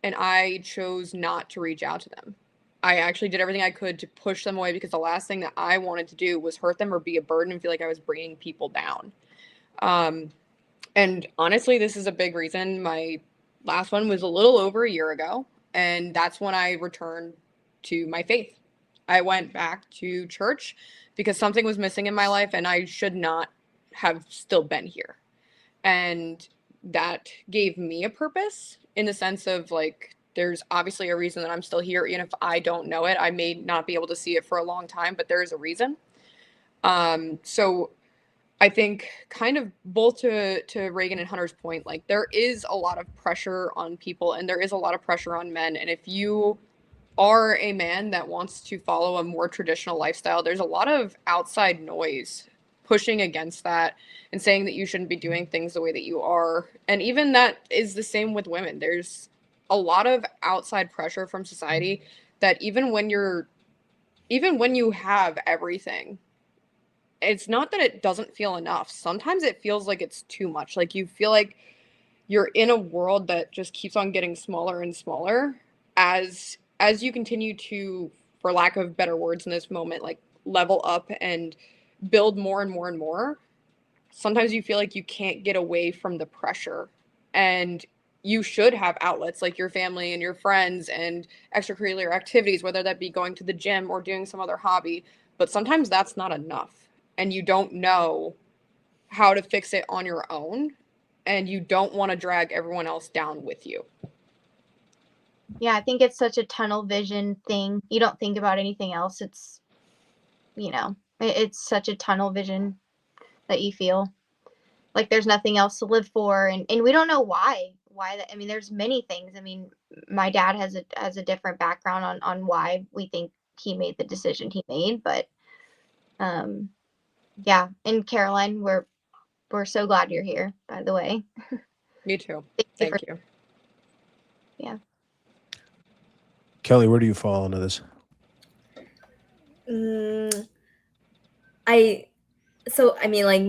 S2: and I chose not to reach out to them. I actually did everything I could to push them away because the last thing that I wanted to do was hurt them or be a burden and feel like I was bringing people down. And honestly, this is a big reason. My last one was a little over a year ago, and that's when I returned to my faith. I went back to church because something was missing in my life and I should not have still been here. And that gave me a purpose in the sense of like, there's obviously a reason that I'm still here. Even if I don't know it, I may not be able to see it for a long time, but there is a reason. So I think kind of both to Reagan and Hunter's point, like there is a lot of pressure on people and there is a lot of pressure on men. And if you are a man that wants to follow a more traditional lifestyle, there's a lot of outside noise pushing against that and saying that you shouldn't be doing things the way that you are. And even that is the same with women. There's a lot of outside pressure from society that even when you have everything, it's not that it doesn't feel enough. Sometimes it feels like it's too much. Like you feel like you're in a world that just keeps on getting smaller and smaller as you continue to, for lack of better words in this moment, like level up and build more and more and more. Sometimes you feel like you can't get away from the pressure, and you should have outlets like your family and your friends and extracurricular activities, whether that be going to the gym or doing some other hobby. But sometimes that's not enough, and you don't know how to fix it on your own, and you don't want to drag everyone else down with you.
S5: Yeah, I think it's such a tunnel vision thing. You don't think about anything else. It's, it's such a tunnel vision that you feel like there's nothing else to live for. And we don't know why that. I mean, there's many things. I mean, my dad has a different background on why we think he made the decision he made. But yeah. And Caroline, we're so glad you're here, by the way.
S2: Me too.
S5: Thank
S2: you.
S5: Yeah.
S1: Kelly, where do you fall into this?
S6: I mean, like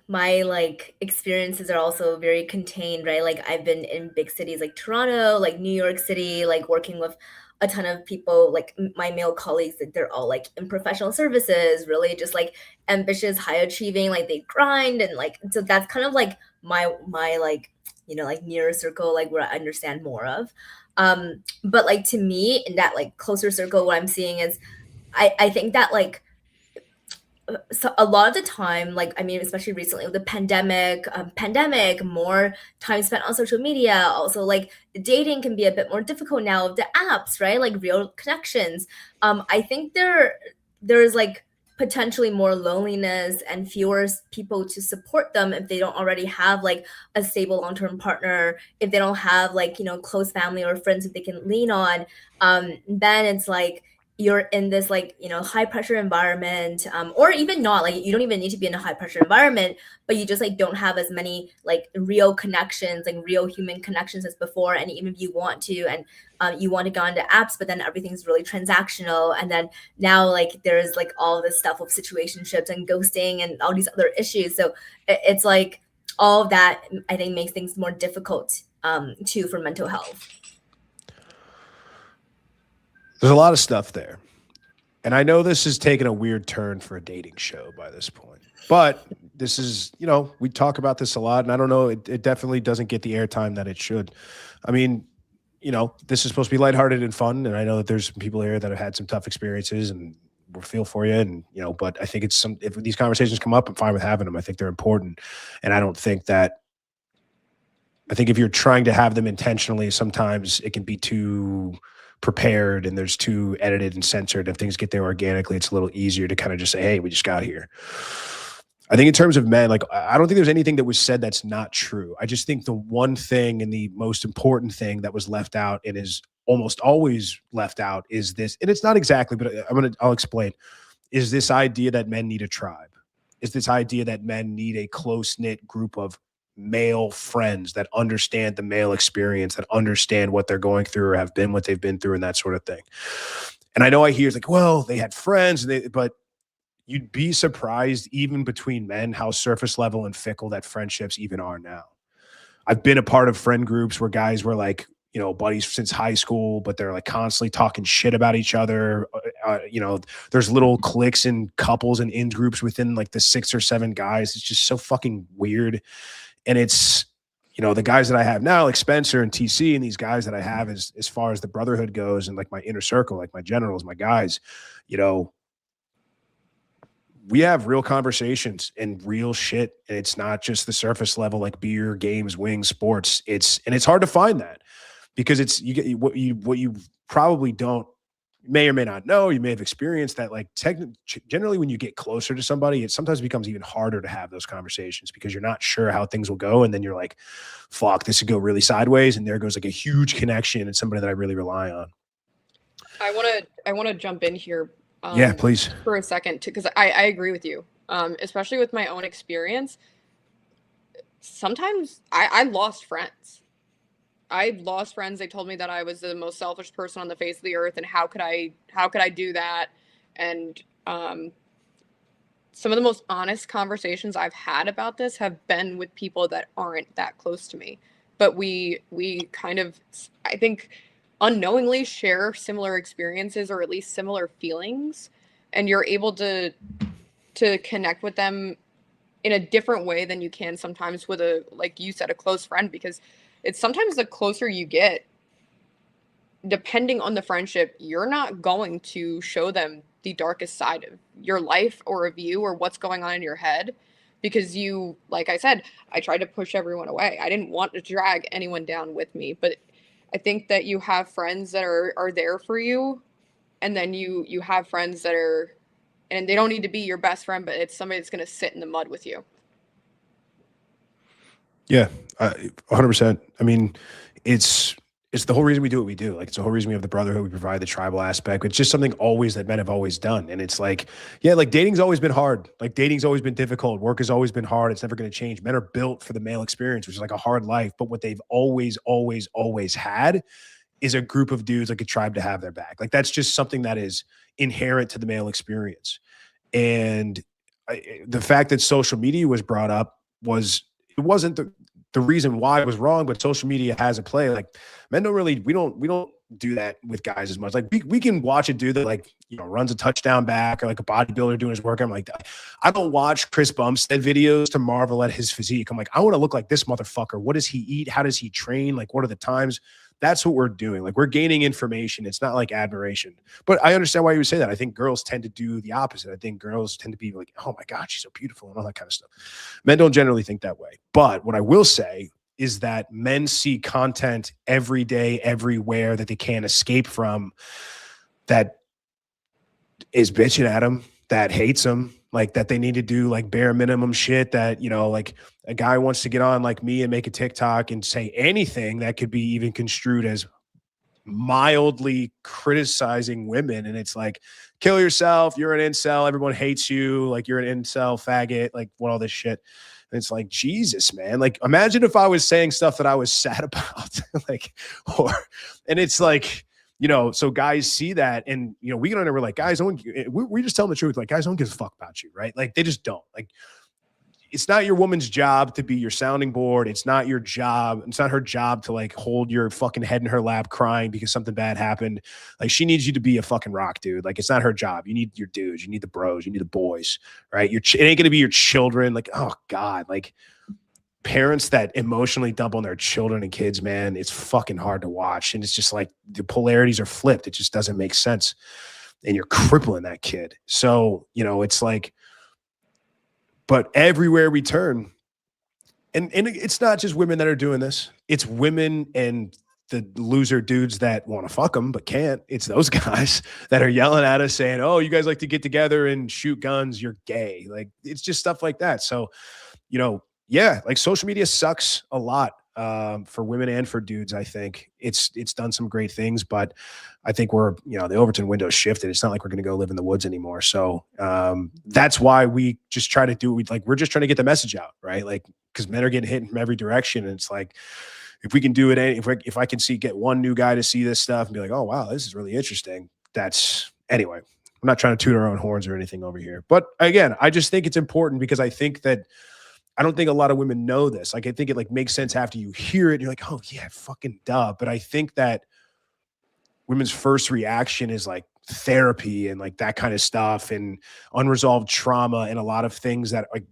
S6: my like experiences are also very contained, right? Like I've been in big cities like Toronto, like New York City, like working with a ton of people, like my male colleagues, like they're all like in professional services, really just like ambitious, high achieving, like they grind, and like so that's kind of like my like like nearer circle, like where I understand more of. But like to me, in that like closer circle, what I'm seeing is I think that like so a lot of the time, like I mean, especially recently with the pandemic, more time spent on social media. Also, like dating can be a bit more difficult now with the apps, right? Like real connections. I think there's like potentially more loneliness and fewer people to support them if they don't already have like a stable long-term partner, if they don't have like close family or friends that they can lean on. Then it's like you're in this like, you know, high pressure environment, or even not, like you don't even need to be in a high pressure environment, but you just like don't have as many like real connections, like real human connections as before. And even if you want to, and you want to go into apps, but then everything's really transactional. And then now like there's like all this stuff of situationships and ghosting and all these other issues. So it's like all of that, I think, makes things more difficult too for mental health.
S1: There's a lot of stuff there. And I know this is taking a weird turn for a dating show by this point. But this is, you know, we talk about this a lot, and I don't know, it definitely doesn't get the airtime that it should. I mean, you know, this is supposed to be lighthearted and fun, and I know that there's some people here that have had some tough experiences, and we'll feel for you. And, you know, but I think if these conversations come up, I'm fine with having them. I think they're important. And I think if you're trying to have them intentionally, sometimes it can be too prepared and there's too edited and censored. If things get there organically, it's a little easier to kind of just say, hey, we just got here. I think in terms of men, like, I don't think there's anything that was said that's not true. I just think the one thing and the most important thing that was left out and is almost always left out is this, and it's not exactly, but I'll explain, is this idea that men need a tribe, is this idea that men need a close-knit group of male friends that understand the male experience, that understand what they're going through or have been what they've been through and that sort of thing. And I know I hear it's like, well, they had friends, but you'd be surprised even between men how surface level and fickle that friendships even are now. I've been a part of friend groups where guys were like, you know, buddies since high school, but they're like constantly talking shit about each other. You know, there's little cliques and couples and in groups within like the 6 or 7 guys. It's just so fucking weird. And it's, you know, the guys that I have now, like Spencer and TC, and these guys that I have as far as the brotherhood goes and like my inner circle, like my generals, my guys, you know, we have real conversations and real shit. And it's not just the surface level, like beer, games, wings, sports. It's hard to find that because you get what you probably may or may not know, you may have experienced that, like generally when you get closer to somebody, it sometimes becomes even harder to have those conversations because you're not sure how things will go. And then you're like, fuck, this could go really sideways. And there goes like a huge connection and somebody that I really rely on.
S2: I want to jump in here.
S1: Yeah, please.
S2: For a second, because I agree with you, especially with my own experience. Sometimes I lost friends. I lost friends. They told me that I was the most selfish person on the face of the earth, and how could I do that? And some of the most honest conversations I've had about this have been with people that aren't that close to me, but we kind of, I think, unknowingly share similar experiences or at least similar feelings, and you're able to connect with them in a different way than you can sometimes with like you said, a close friend, because it's sometimes the closer you get, depending on the friendship, you're not going to show them the darkest side of your life or of you or what's going on in your head, because you, like I said, I tried to push everyone away. I didn't want to drag anyone down with me, but I think that you have friends that are there for you, and then you have friends that are, and they don't need to be your best friend, but it's somebody that's going to sit in the mud with you.
S1: Yeah, 100%. I mean, it's the whole reason we do what we do. Like, it's the whole reason we have the brotherhood. We provide the tribal aspect. It's just something always that men have always done. And it's like, yeah, like dating's always been hard. Like dating's always been difficult. Work has always been hard. It's never going to change. Men are built for the male experience, which is like a hard life. But what they've always had is a group of dudes, like a tribe to have their back. Like that's just something that is inherent to the male experience. And the fact that social media was brought up it wasn't the reason why it was wrong, but social media has a play. Like men don't really, we don't do that with guys as much. Like we can watch a dude that like, you know, runs a touchdown back or like a bodybuilder doing his work. I'm like, I don't watch Chris Bumstead videos to marvel at his physique. I'm like, I want to look like this motherfucker. What does he eat? How does he train? Like, what are the times? That's what we're doing. Like we're gaining information. It's not like admiration, but I understand why you would say that. I think girls tend to do the opposite. I think girls tend to be like, oh my God, she's so beautiful and all that kind of stuff. Men don't generally think that way. But what I will say is that men see content every day, everywhere that they can't escape from, that is bitching at them, that hates them, like that they need to do like bare minimum shit, that, you know, like a guy wants to get on like me and make a TikTok and say anything that could be even construed as mildly criticizing women, and it's like, kill yourself, you're an incel, everyone hates you, like you're an incel faggot, like what all this shit. And it's like, Jesus, man, like imagine if I was saying stuff that I was sad about, like, and it's like, you know, so guys see that, and you know, we get on there, we're like, guys, we just tell them the truth, like, guys don't give a fuck about you, right? Like they just don't. Like, it's not your woman's job to be your sounding board. It's not your job. It's not her job to like hold your fucking head in her lap crying because something bad happened. Like she needs you to be a fucking rock dude. Like it's not her job. You need your dudes. You need the bros. You need the boys, right? It ain't going to be your children. Like, oh God, like parents that emotionally dump on their children and kids, man, it's fucking hard to watch. And it's just like the polarities are flipped. It just doesn't make sense. And you're crippling that kid. So, you know, it's like, but everywhere we turn, and it's not just women that are doing this. It's women and the loser dudes that want to fuck them but can't. It's those guys that are yelling at us saying, oh, you guys like to get together and shoot guns, you're gay. Like, it's just stuff like that. So, you know, yeah, like social media sucks a lot for women and for dudes. I think it's done some great things, but I think we're, you know, the Overton window shifted. It's not like we're going to go live in the woods anymore. So that's why we just try to do, we're just trying to get the message out, right? Like, because men are getting hit from every direction. And it's like, if we can do it, if I can get one new guy to see this stuff and be like, oh, wow, this is really interesting. Anyway, I'm not trying to toot our own horns or anything over here. But again, I just think it's important because I think that I don't think a lot of women know this. Like, I think it like makes sense after you hear it. And you're like, oh yeah, fucking duh. But I think that women's first reaction is like therapy and like that kind of stuff and unresolved trauma and a lot of things that like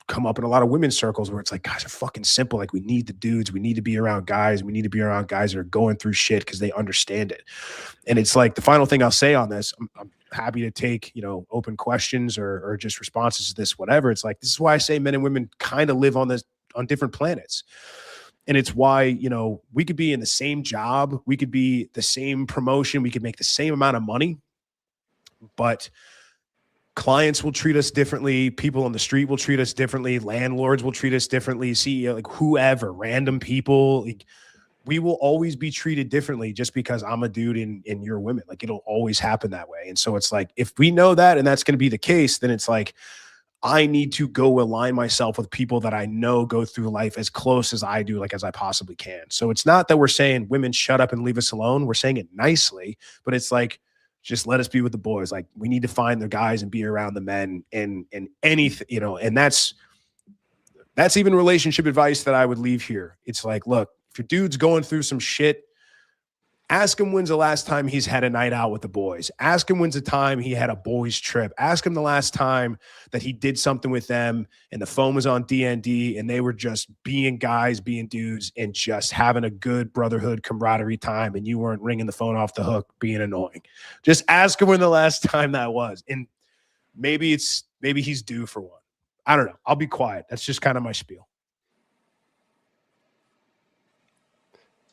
S1: come up in a lot of women's circles where it's like, guys are fucking simple. Like we need the dudes. We need to be around guys. We need to be around guys that are going through shit because they understand it. And it's like the final thing I'll say on this, I'm happy to take, you know, open questions or just responses to this, whatever. It's like, this is why I say men and women kind of live on different planets. And it's why, you know, we could be in the same job. We could be the same promotion. We could make the same amount of money, but clients will treat us differently. People on the street will treat us differently. Landlords will treat us differently. CEO, like whoever, random people, like, we will always be treated differently just because I'm a dude and you're women. Like it'll always happen that way. And so it's like, if we know that and that's going to be the case, then it's like, I need to go align myself with people that I know go through life as close as I do, like as I possibly can. So it's not that we're saying women shut up and leave us alone. We're saying it nicely, but it's like, just let us be with the boys. Like we need to find the guys and be around the men and anything, you know, and that's even relationship advice that I would leave here. It's like, look, if your dude's going through some shit, ask him when's the last time he's had a night out with the boys. Ask him when's the time he had a boys trip. Ask him the last time that he did something with them and the phone was on DND and they were just being guys, being dudes, and just having a good brotherhood camaraderie time and you weren't ringing the phone off the hook being annoying. Just ask him when the last time that was. And maybe he's due for one. I don't know. I'll be quiet. That's just kind of my spiel.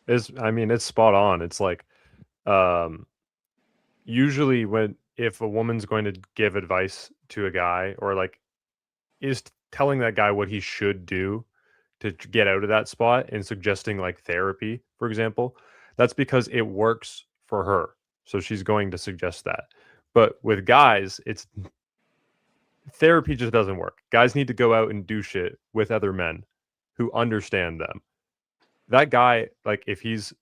S3: It's spot on. It's like, usually if a woman's going to give advice to a guy or like is telling that guy what he should do to get out of that spot and suggesting like therapy, for example, that's because it works for her. So she's going to suggest that. But with guys, therapy just doesn't work. Guys need to go out and do shit with other men who understand them. That guy, like if he's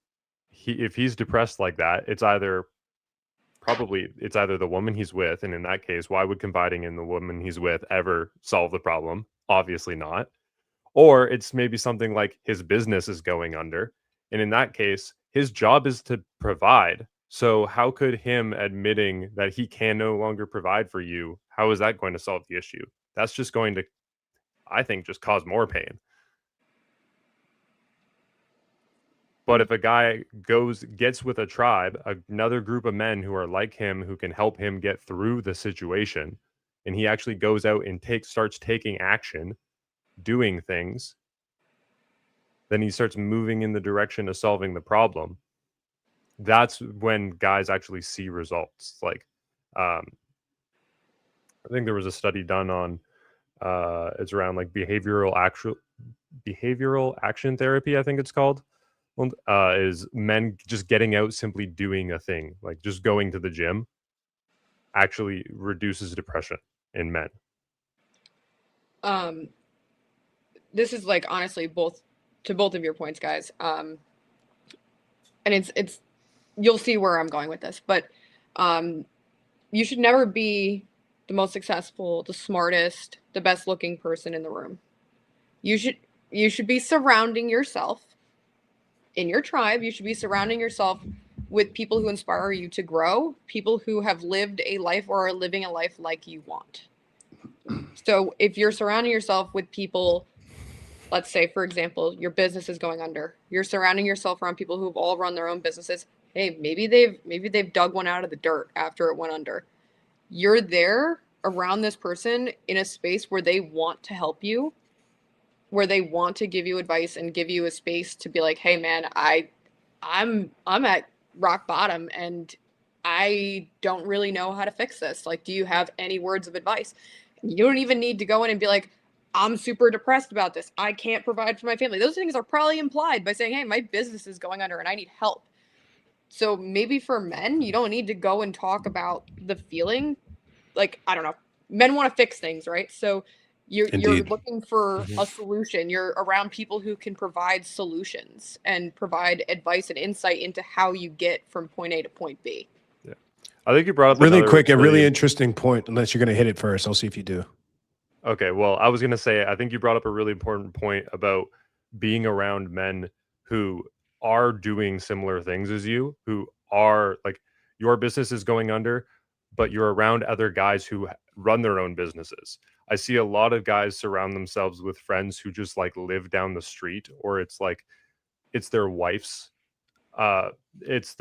S3: depressed like that, it's either the woman he's with, and in that case, why would confiding in the woman he's with ever solve the problem? Obviously not. Or it's maybe something like his business is going under, and in that case, his job is to provide. So how could him admitting that he can no longer provide for you, how is that going to solve the issue? That's just going to, I think, just cause more pain. But if a guy gets with a tribe, another group of men who are like him, who can help him get through the situation, and he actually goes out and starts taking action, doing things, then he starts moving in the direction of solving the problem. That's when guys actually see results. Like, I think there was a study done on, it's around like behavioral action therapy, I think it's called. is men just getting out, simply doing a thing, like just going to the gym, actually reduces depression in men.
S2: This is like honestly both of your points, guys. And it's you'll see where I'm going with this, but you should never be the most successful, the smartest, the best looking person in the room. You should be surrounding yourself in your tribe. You should be surrounding yourself with people who inspire you to grow, people who have lived a life or are living a life like you want. So if you're surrounding yourself with people, let's say, for example, your business is going under, you're surrounding yourself around people who've all run their own businesses. Hey, maybe they've dug one out of the dirt after it went under. You're there around this person in a space where they want to help you, where they want to give you advice and give you a space to be like, hey man, I'm at rock bottom and I don't really know how to fix this. Like, do you have any words of advice? You don't even need to go in and be like, I'm super depressed about this, I can't provide for my family. Those things are probably implied by saying, hey, my business is going under and I need help. So maybe for men, you don't need to go and talk about the feeling. Like, I don't know, men want to fix things, right? So you're looking for a solution. You're around people who can provide solutions and provide advice and insight into how you get from point A to point B.
S3: Yeah, I think you brought up
S1: really quick, a really interesting point. Unless you're going to hit it first, I'll see if you do.
S3: Okay, well, I was going to say, I think you brought up a really important point about being around men who are doing similar things as you, who are like, your business is going under, but you're around other guys who run their own businesses. I see a lot of guys surround themselves with friends who just like live down the street, or it's like, it's their wife's, it's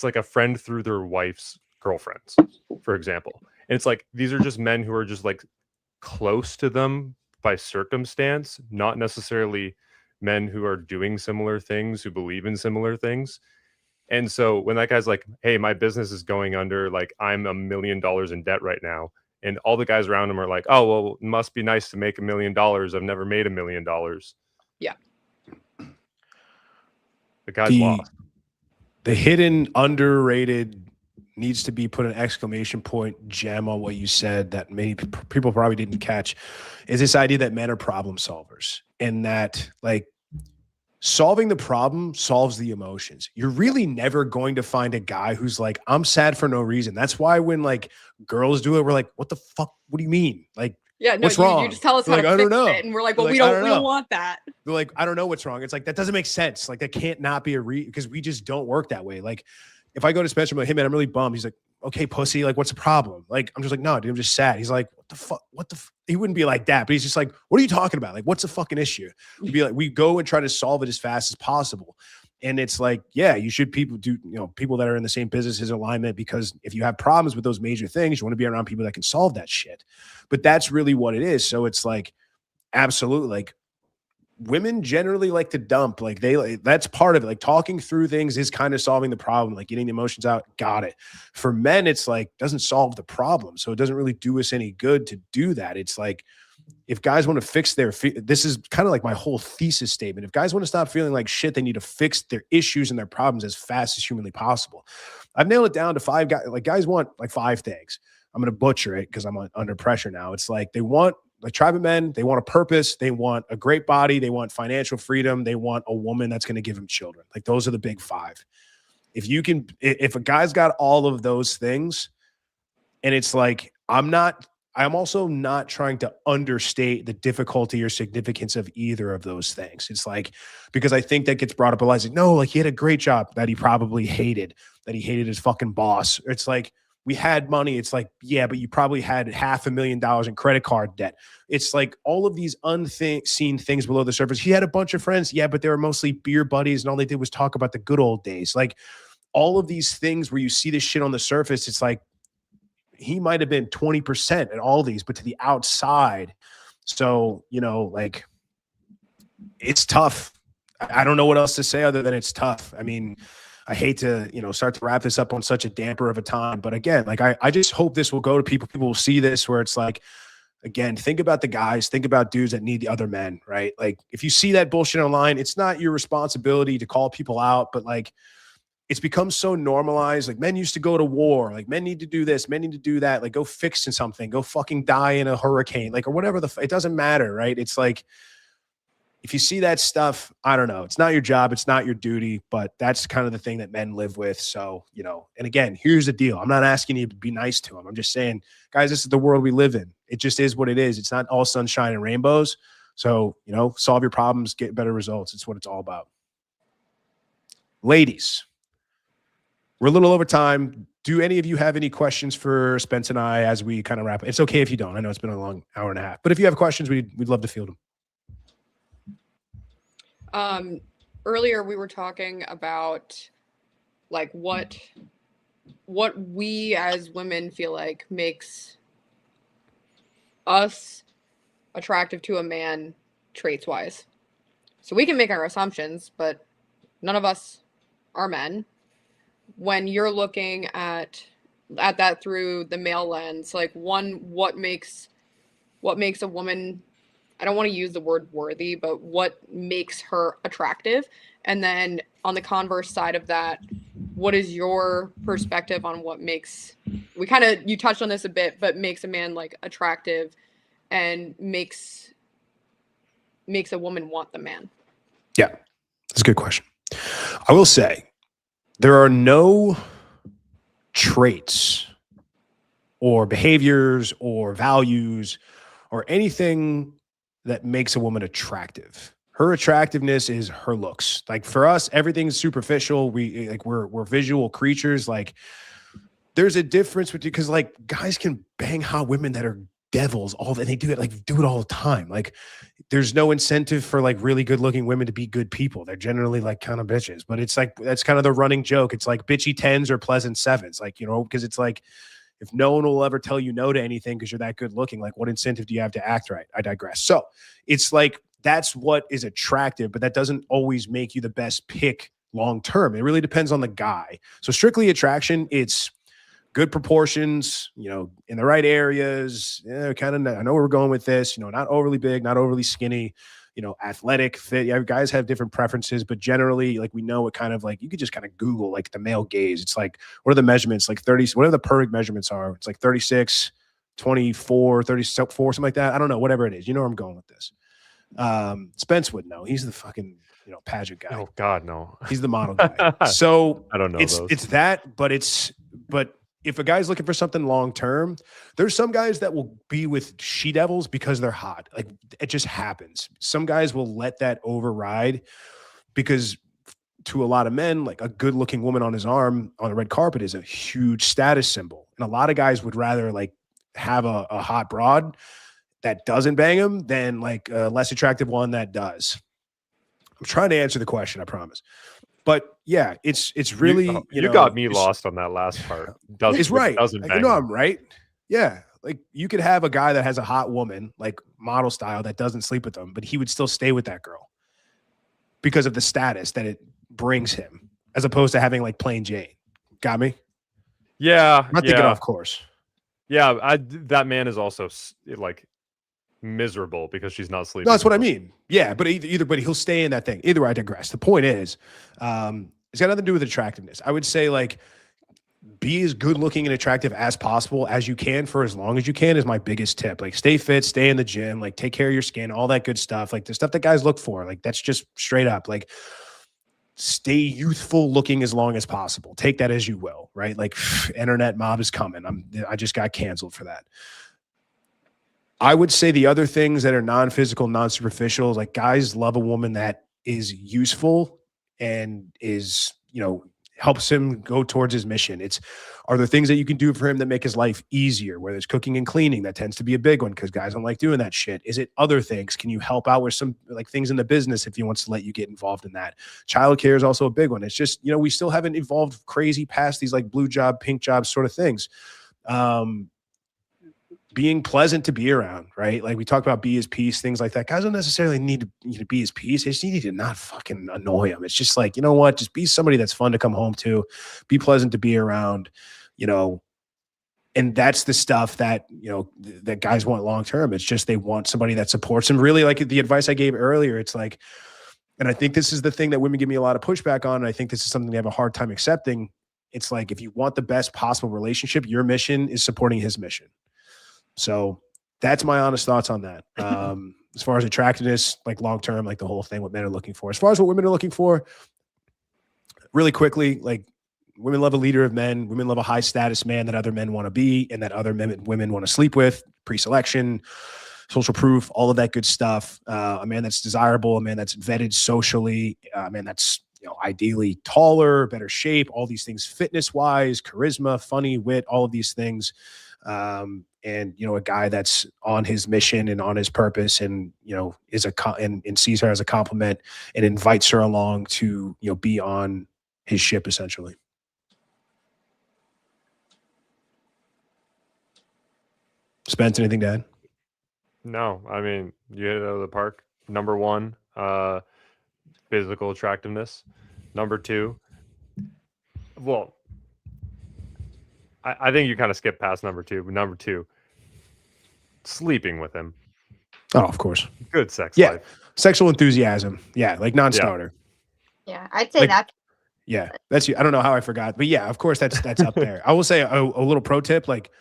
S3: like a friend through their wife's girlfriends, for example. And it's like, these are just men who are just like close to them by circumstance, not necessarily men who are doing similar things, who believe in similar things. And so when that guy's like, hey, my business is going under, like I'm $1 million in debt right now, and all the guys around him are like, oh, well, it must be nice to make $1 million. I've never made $1 million.
S2: Yeah.
S3: The guy's lost.
S1: The hidden, underrated, needs to be put an exclamation point gem on what you said that many people probably didn't catch, is this idea that men are problem solvers, and that like solving the problem solves the emotions. You're really never going to find a guy who's like, I'm sad for no reason. That's why when like girls do it, we're like, what the fuck? What do you mean? Like,
S2: yeah, no,
S1: what's wrong?
S2: You just tell us how
S1: like,
S2: to
S1: I don't
S2: fix
S1: know.
S2: it, and we're like, well,
S1: like,
S2: we don't want that.
S1: They're like, I don't know what's wrong. It's like, that doesn't make sense. Like, that can't not be because we just don't work that way. Like, if I go to Spencer, I'm like, hey man, I'm really bummed. He's like, okay, pussy, like, what's the problem? Like, I'm just like, no, dude, I'm just sad. He's like, what the fuck? He wouldn't be like that, but he's just like, what are you talking about? Like, what's the fucking issue? We'd be like, we go and try to solve it as fast as possible. And it's like, yeah, you should people that are in the same business as alignment, because if you have problems with those major things, you want to be around people that can solve that shit. But that's really what it is. So it's like, absolutely, like, women generally like to dump. Like, that's part of it. Like, talking through things is kind of solving the problem, like getting the emotions out. Got it. For men, it's like, doesn't solve the problem. So it doesn't really do us any good to do that. It's like, if guys want to fix this is kind of like my whole thesis statement. If guys want to stop feeling like shit, they need to fix their issues and their problems as fast as humanly possible. I've nailed it down to 5 guys. Like, guys want like 5 things. I'm going to butcher it because I'm under pressure now. It's like, they want, like, tribe of men, they want a purpose, they want a great body, they want financial freedom, they want a woman that's going to give them children. Like, those are the big 5. If a guy's got all of those things, and it's like, I'm also not trying to understate the difficulty or significance of either of those things. It's like, because I think that gets brought up a lot. Like, no, like, he had a great job that he probably hated, that he hated his fucking boss. It's like, we had money. It's like, yeah, but you probably had $500,000 in credit card debt. It's like all of these unseen things below the surface. He had a bunch of friends. Yeah, but they were mostly beer buddies, and all they did was talk about the good old days. Like, all of these things where you see this shit on the surface, it's like, he might have been 20% at all these, but to the outside. So, like, it's tough. I don't know what else to say other than it's tough. I mean, I hate to, start to wrap this up on such a damper of a time, but again, like, I just hope this will go to people. People will see this where it's like, again, think about the guys, think about dudes that need the other men, right? Like if you see that bullshit online, it's not your responsibility to call people out, but like it's become so normalized. Like men used to go to war, like men need to do this, men need to do that, like go fixing something, go fucking die in a hurricane, like or whatever it doesn't matter, right? It's like if you see that stuff, I don't know. It's not your job. It's not your duty, but that's kind of the thing that men live with. So, you know, and again, here's the deal. I'm not asking you to be nice to them. I'm just saying, guys, this is the world we live in. It just is what it is. It's not all sunshine and rainbows. So, you know, solve your problems, get better results. It's what it's all about. Ladies, we're a little over time. Do any of you have any questions for Spence and I as we kind of wrap up? It's okay if you don't. I know it's been a long hour and a half, but if you have questions, we'd love to field them.
S2: Earlier we were talking about like what we as women feel like makes us attractive to a man traits wise. So we can make our assumptions, but none of us are men. When you're looking at that through the male lens, like what makes a woman, I don't want to use the word worthy, but what makes her attractive? And then on the converse side of that, what is your perspective on what makes, you touched on this a bit, but makes a man like attractive and makes a woman want the man?
S1: Yeah, that's a good question. I will say there are no traits or behaviors or values or anything that makes a woman attractive. Her attractiveness is her looks. Like for us, everything's superficial. We're visual creatures. Like there's a difference because like guys can bang hot women that are devils and they do it all the time. Like there's no incentive for like really good looking women to be good people. They're generally like kind of bitches, but it's like, that's kind of the running joke. It's like bitchy 10s or pleasant 7s. Like, you know, because it's like, if no one will ever tell you no to anything because you're that good looking, like what incentive do you have to act right? I digress. So it's like, that's what is attractive, but that doesn't always make you the best pick long-term. It really depends on the guy. So strictly attraction, it's good proportions, you know, in the right areas, kind of, I know where we're going with this, you know, not overly big, not overly skinny, you know, athletic, fit. Yeah, guys have different preferences, but generally, like we know it kind of like, you could just kind of Google like the male gaze. It's like, what are the measurements? Like 30, whatever the perfect measurements are. It's like 36, 24, 34, something like that. I don't know, whatever it is. You know where I'm going with this. Spence would know. He's the fucking, you know, pageant guy.
S3: Oh God, no.
S1: He's the model guy. So
S3: I don't know
S1: it's that, but if a guy's looking for something long-term, there's some guys that will be with she-devils because they're hot. Like it just happens. Some guys will let that override because to a lot of men, like a good-looking woman on his arm on a red carpet is a huge status symbol. And a lot of guys would rather like have a hot broad that doesn't bang him than like a less attractive one that does. I'm trying to answer the question, I promise. But yeah, it's really
S3: you got me lost on that last part.
S1: It's right.
S3: Doesn't
S1: you know I'm right. Yeah, like you could have a guy that has a hot woman, like model style, that doesn't sleep with them, but he would still stay with that girl because of the status that it brings him, as opposed to having like plain Jane. Got me?
S3: Yeah,
S1: I'm not thinking off course.
S3: Yeah, that man is also like miserable because she's not sleeping.
S1: No, that's what I mean. Yeah, but but he'll stay in that thing. Either way, I digress. The point is, it's got nothing to do with attractiveness. I would say like be as good looking and attractive as possible as you can for as long as you can is my biggest tip. Like stay fit, stay in the gym, like take care of your skin, all that good stuff. Like the stuff that guys look for. Like that's just straight up. Like stay youthful looking as long as possible. Take that as you will, right? Like internet mob is coming. I just got canceled for that. I would say the other things that are non-physical, non-superficial, like guys love a woman that is useful and is, you know, helps him go towards his mission. Are there things that you can do for him that make his life easier, whether it's cooking and cleaning? That tends to be a big one because guys don't like doing that shit. Is it other things? Can you help out with some like things in the business if he wants to let you get involved in that? Childcare is also a big one. It's just, you know, we still haven't evolved crazy past these like blue job, pink job sort of things. Being pleasant to be around, right? Like we talked about be his peace, things like that. Guys don't necessarily need to be his peace. They just need to not fucking annoy him. It's just like, you know what? Just be somebody that's fun to come home to, be pleasant to be around, you know, And that's the stuff that, that guys want long-term. It's just, they want somebody that supports them. Really, like the advice I gave earlier, it's like, and I think this is the thing that women give me a lot of pushback on. And I think this is something they have a hard time accepting. It's like, if you want the best possible relationship, your mission is supporting his mission. So that's my honest thoughts on that. As far as attractiveness, like long-term, like the whole thing, what men are looking for. As far as what women are looking for, really quickly, like, women love a leader of men. Women love a high status man that other men want to be and that other women want to sleep with. Pre-selection, social proof, all of that good stuff. A man that's desirable, a man that's vetted socially, a man that's ideally taller, better shape, all these things, fitness-wise, charisma, funny, wit, all of these things. And a guy that's on his mission and on his purpose, and is and sees her as a compliment and invites her along to be on his ship, essentially. Spence, anything to add?
S3: No, I mean, you hit it out of the park. Number one, physical attractiveness. Number two, well, I think you kind of skipped past number two. But number two, sleeping with him.
S1: Oh, of course.
S3: Good sex
S1: Yeah.
S3: life.
S1: Sexual enthusiasm. Yeah, like non-starter.
S5: Yeah, I'd say that.
S1: Yeah, that's you. I don't know how I forgot, but yeah, of course that's up there. I will say a little pro tip, like,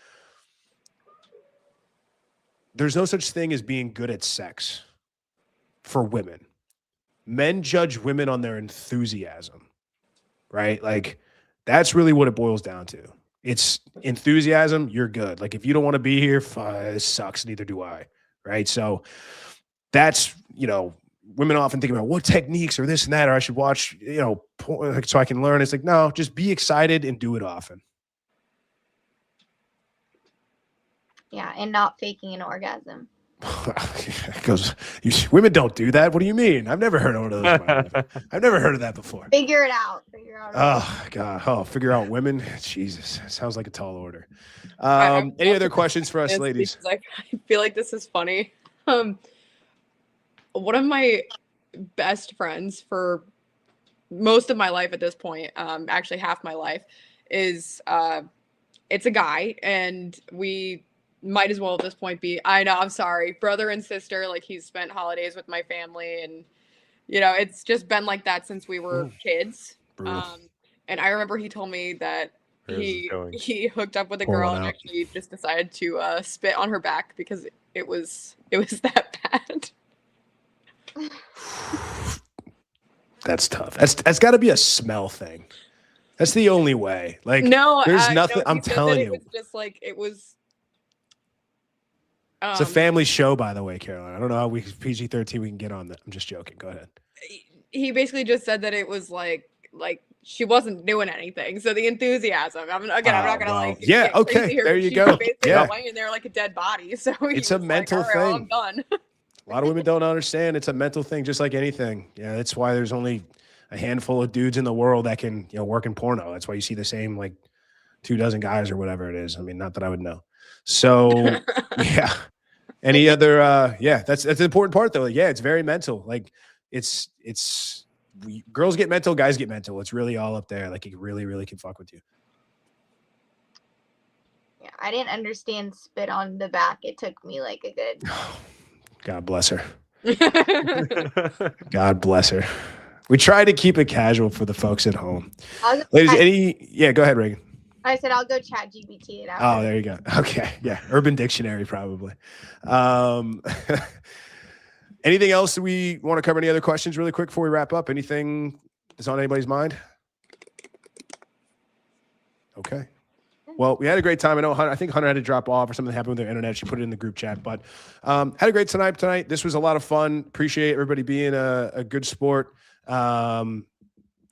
S1: there's no such thing as being good at sex for women. Men judge women on their enthusiasm, right? Like, that's really what it boils down to. It's enthusiasm, you're good. Like, if you don't want to be here, it sucks, neither do I, right? So that's, women often think about what techniques or this and that, or I should watch, so I can learn. It's like, no, just be excited and do it often.
S5: Yeah, and not faking an orgasm.
S1: Because women don't do that. What do you mean? I've never heard of those. I've never heard of that before.
S5: Figure it out.
S1: Oh God! Oh, figure out women. Jesus, sounds like a tall order.
S2: I'm
S1: Any other questions for us, ladies?
S2: I feel like this is funny. One of my best friends for most of my life at this point, actually half my life, is it's a guy, and we might as well at this point be, I know, I'm sorry, brother and sister. Like, he's spent holidays with my family, and it's just been like that since we were kids. And I remember he told me that he hooked up with a girl and actually just decided to spit on her back because it was that bad.
S1: That's tough. That's got to be a smell thing. That's the only way. Like,
S2: no,
S1: there's nothing.
S2: No,
S1: I'm telling you,
S2: it was just like it was.
S1: It's a family show, by the way, Caroline. I don't know how PG-13 we can get on that. I'm just joking. Go ahead.
S2: He basically just said that it was like she wasn't doing anything. So the enthusiasm. I'm not gonna
S1: yeah. Okay. There you go.
S2: Yeah. Laying there like a dead body. So
S1: it's a mental thing.
S2: I'm done.
S1: A lot of women don't understand. It's a mental thing, just like anything. Yeah. That's why there's only a handful of dudes in the world that can work in porno. That's why you see the same like 24 guys or whatever it is. I mean, not that I would know. So yeah. Any other that's the important part though. Like, yeah, it's very mental. Like it's girls get mental, guys get mental. It's really all up there. Like, it really, really can fuck with you.
S5: Yeah, I didn't understand spit on the back. It took me like a good
S1: God bless her. God bless her. We try to keep it casual for the folks at home. Ladies, go ahead, Reagan.
S5: I said I'll go chat GPT it out.
S1: Oh, there you go. Okay. Yeah. Urban Dictionary, probably. Anything else that we want to cover? Any other questions really quick before we wrap up? Anything that's on anybody's mind? Okay. Well, we had a great time. I think Hunter had to drop off or something happened with her internet. She put it in the group chat, but had a great tonight. This was a lot of fun. Appreciate everybody being a good sport.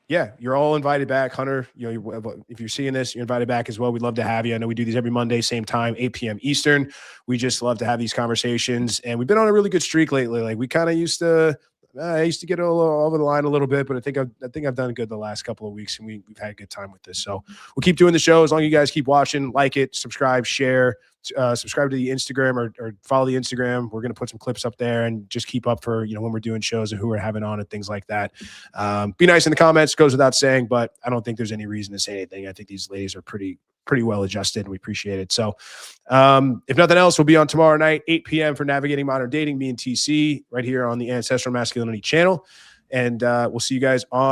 S1: Yeah, you're all invited back. Hunter, if you're seeing this, you're invited back as well. We'd love to have you. I know we do these every Monday, same time, 8 p.m. Eastern. We just love to have these conversations, and we've been on a really good streak lately. Like, we kind of used to, I used to get a little over the line a little bit, but I think I've done good the last couple of weeks, and we've had a good time with this. So we'll keep doing the show as long as you guys keep watching, like it, subscribe, share, subscribe to the Instagram or follow the Instagram. We're going to put some clips up there and just keep up for, when we're doing shows and who we're having on and things like that. Be nice in the comments, goes without saying, but I don't think there's any reason to say anything. I think these ladies are pretty pretty well adjusted. We appreciate it. So if nothing else, we'll be on tomorrow night, 8 p.m. for Navigating Modern Dating, me and TC, right here on the Ancestral Masculinity channel. And we'll see you guys on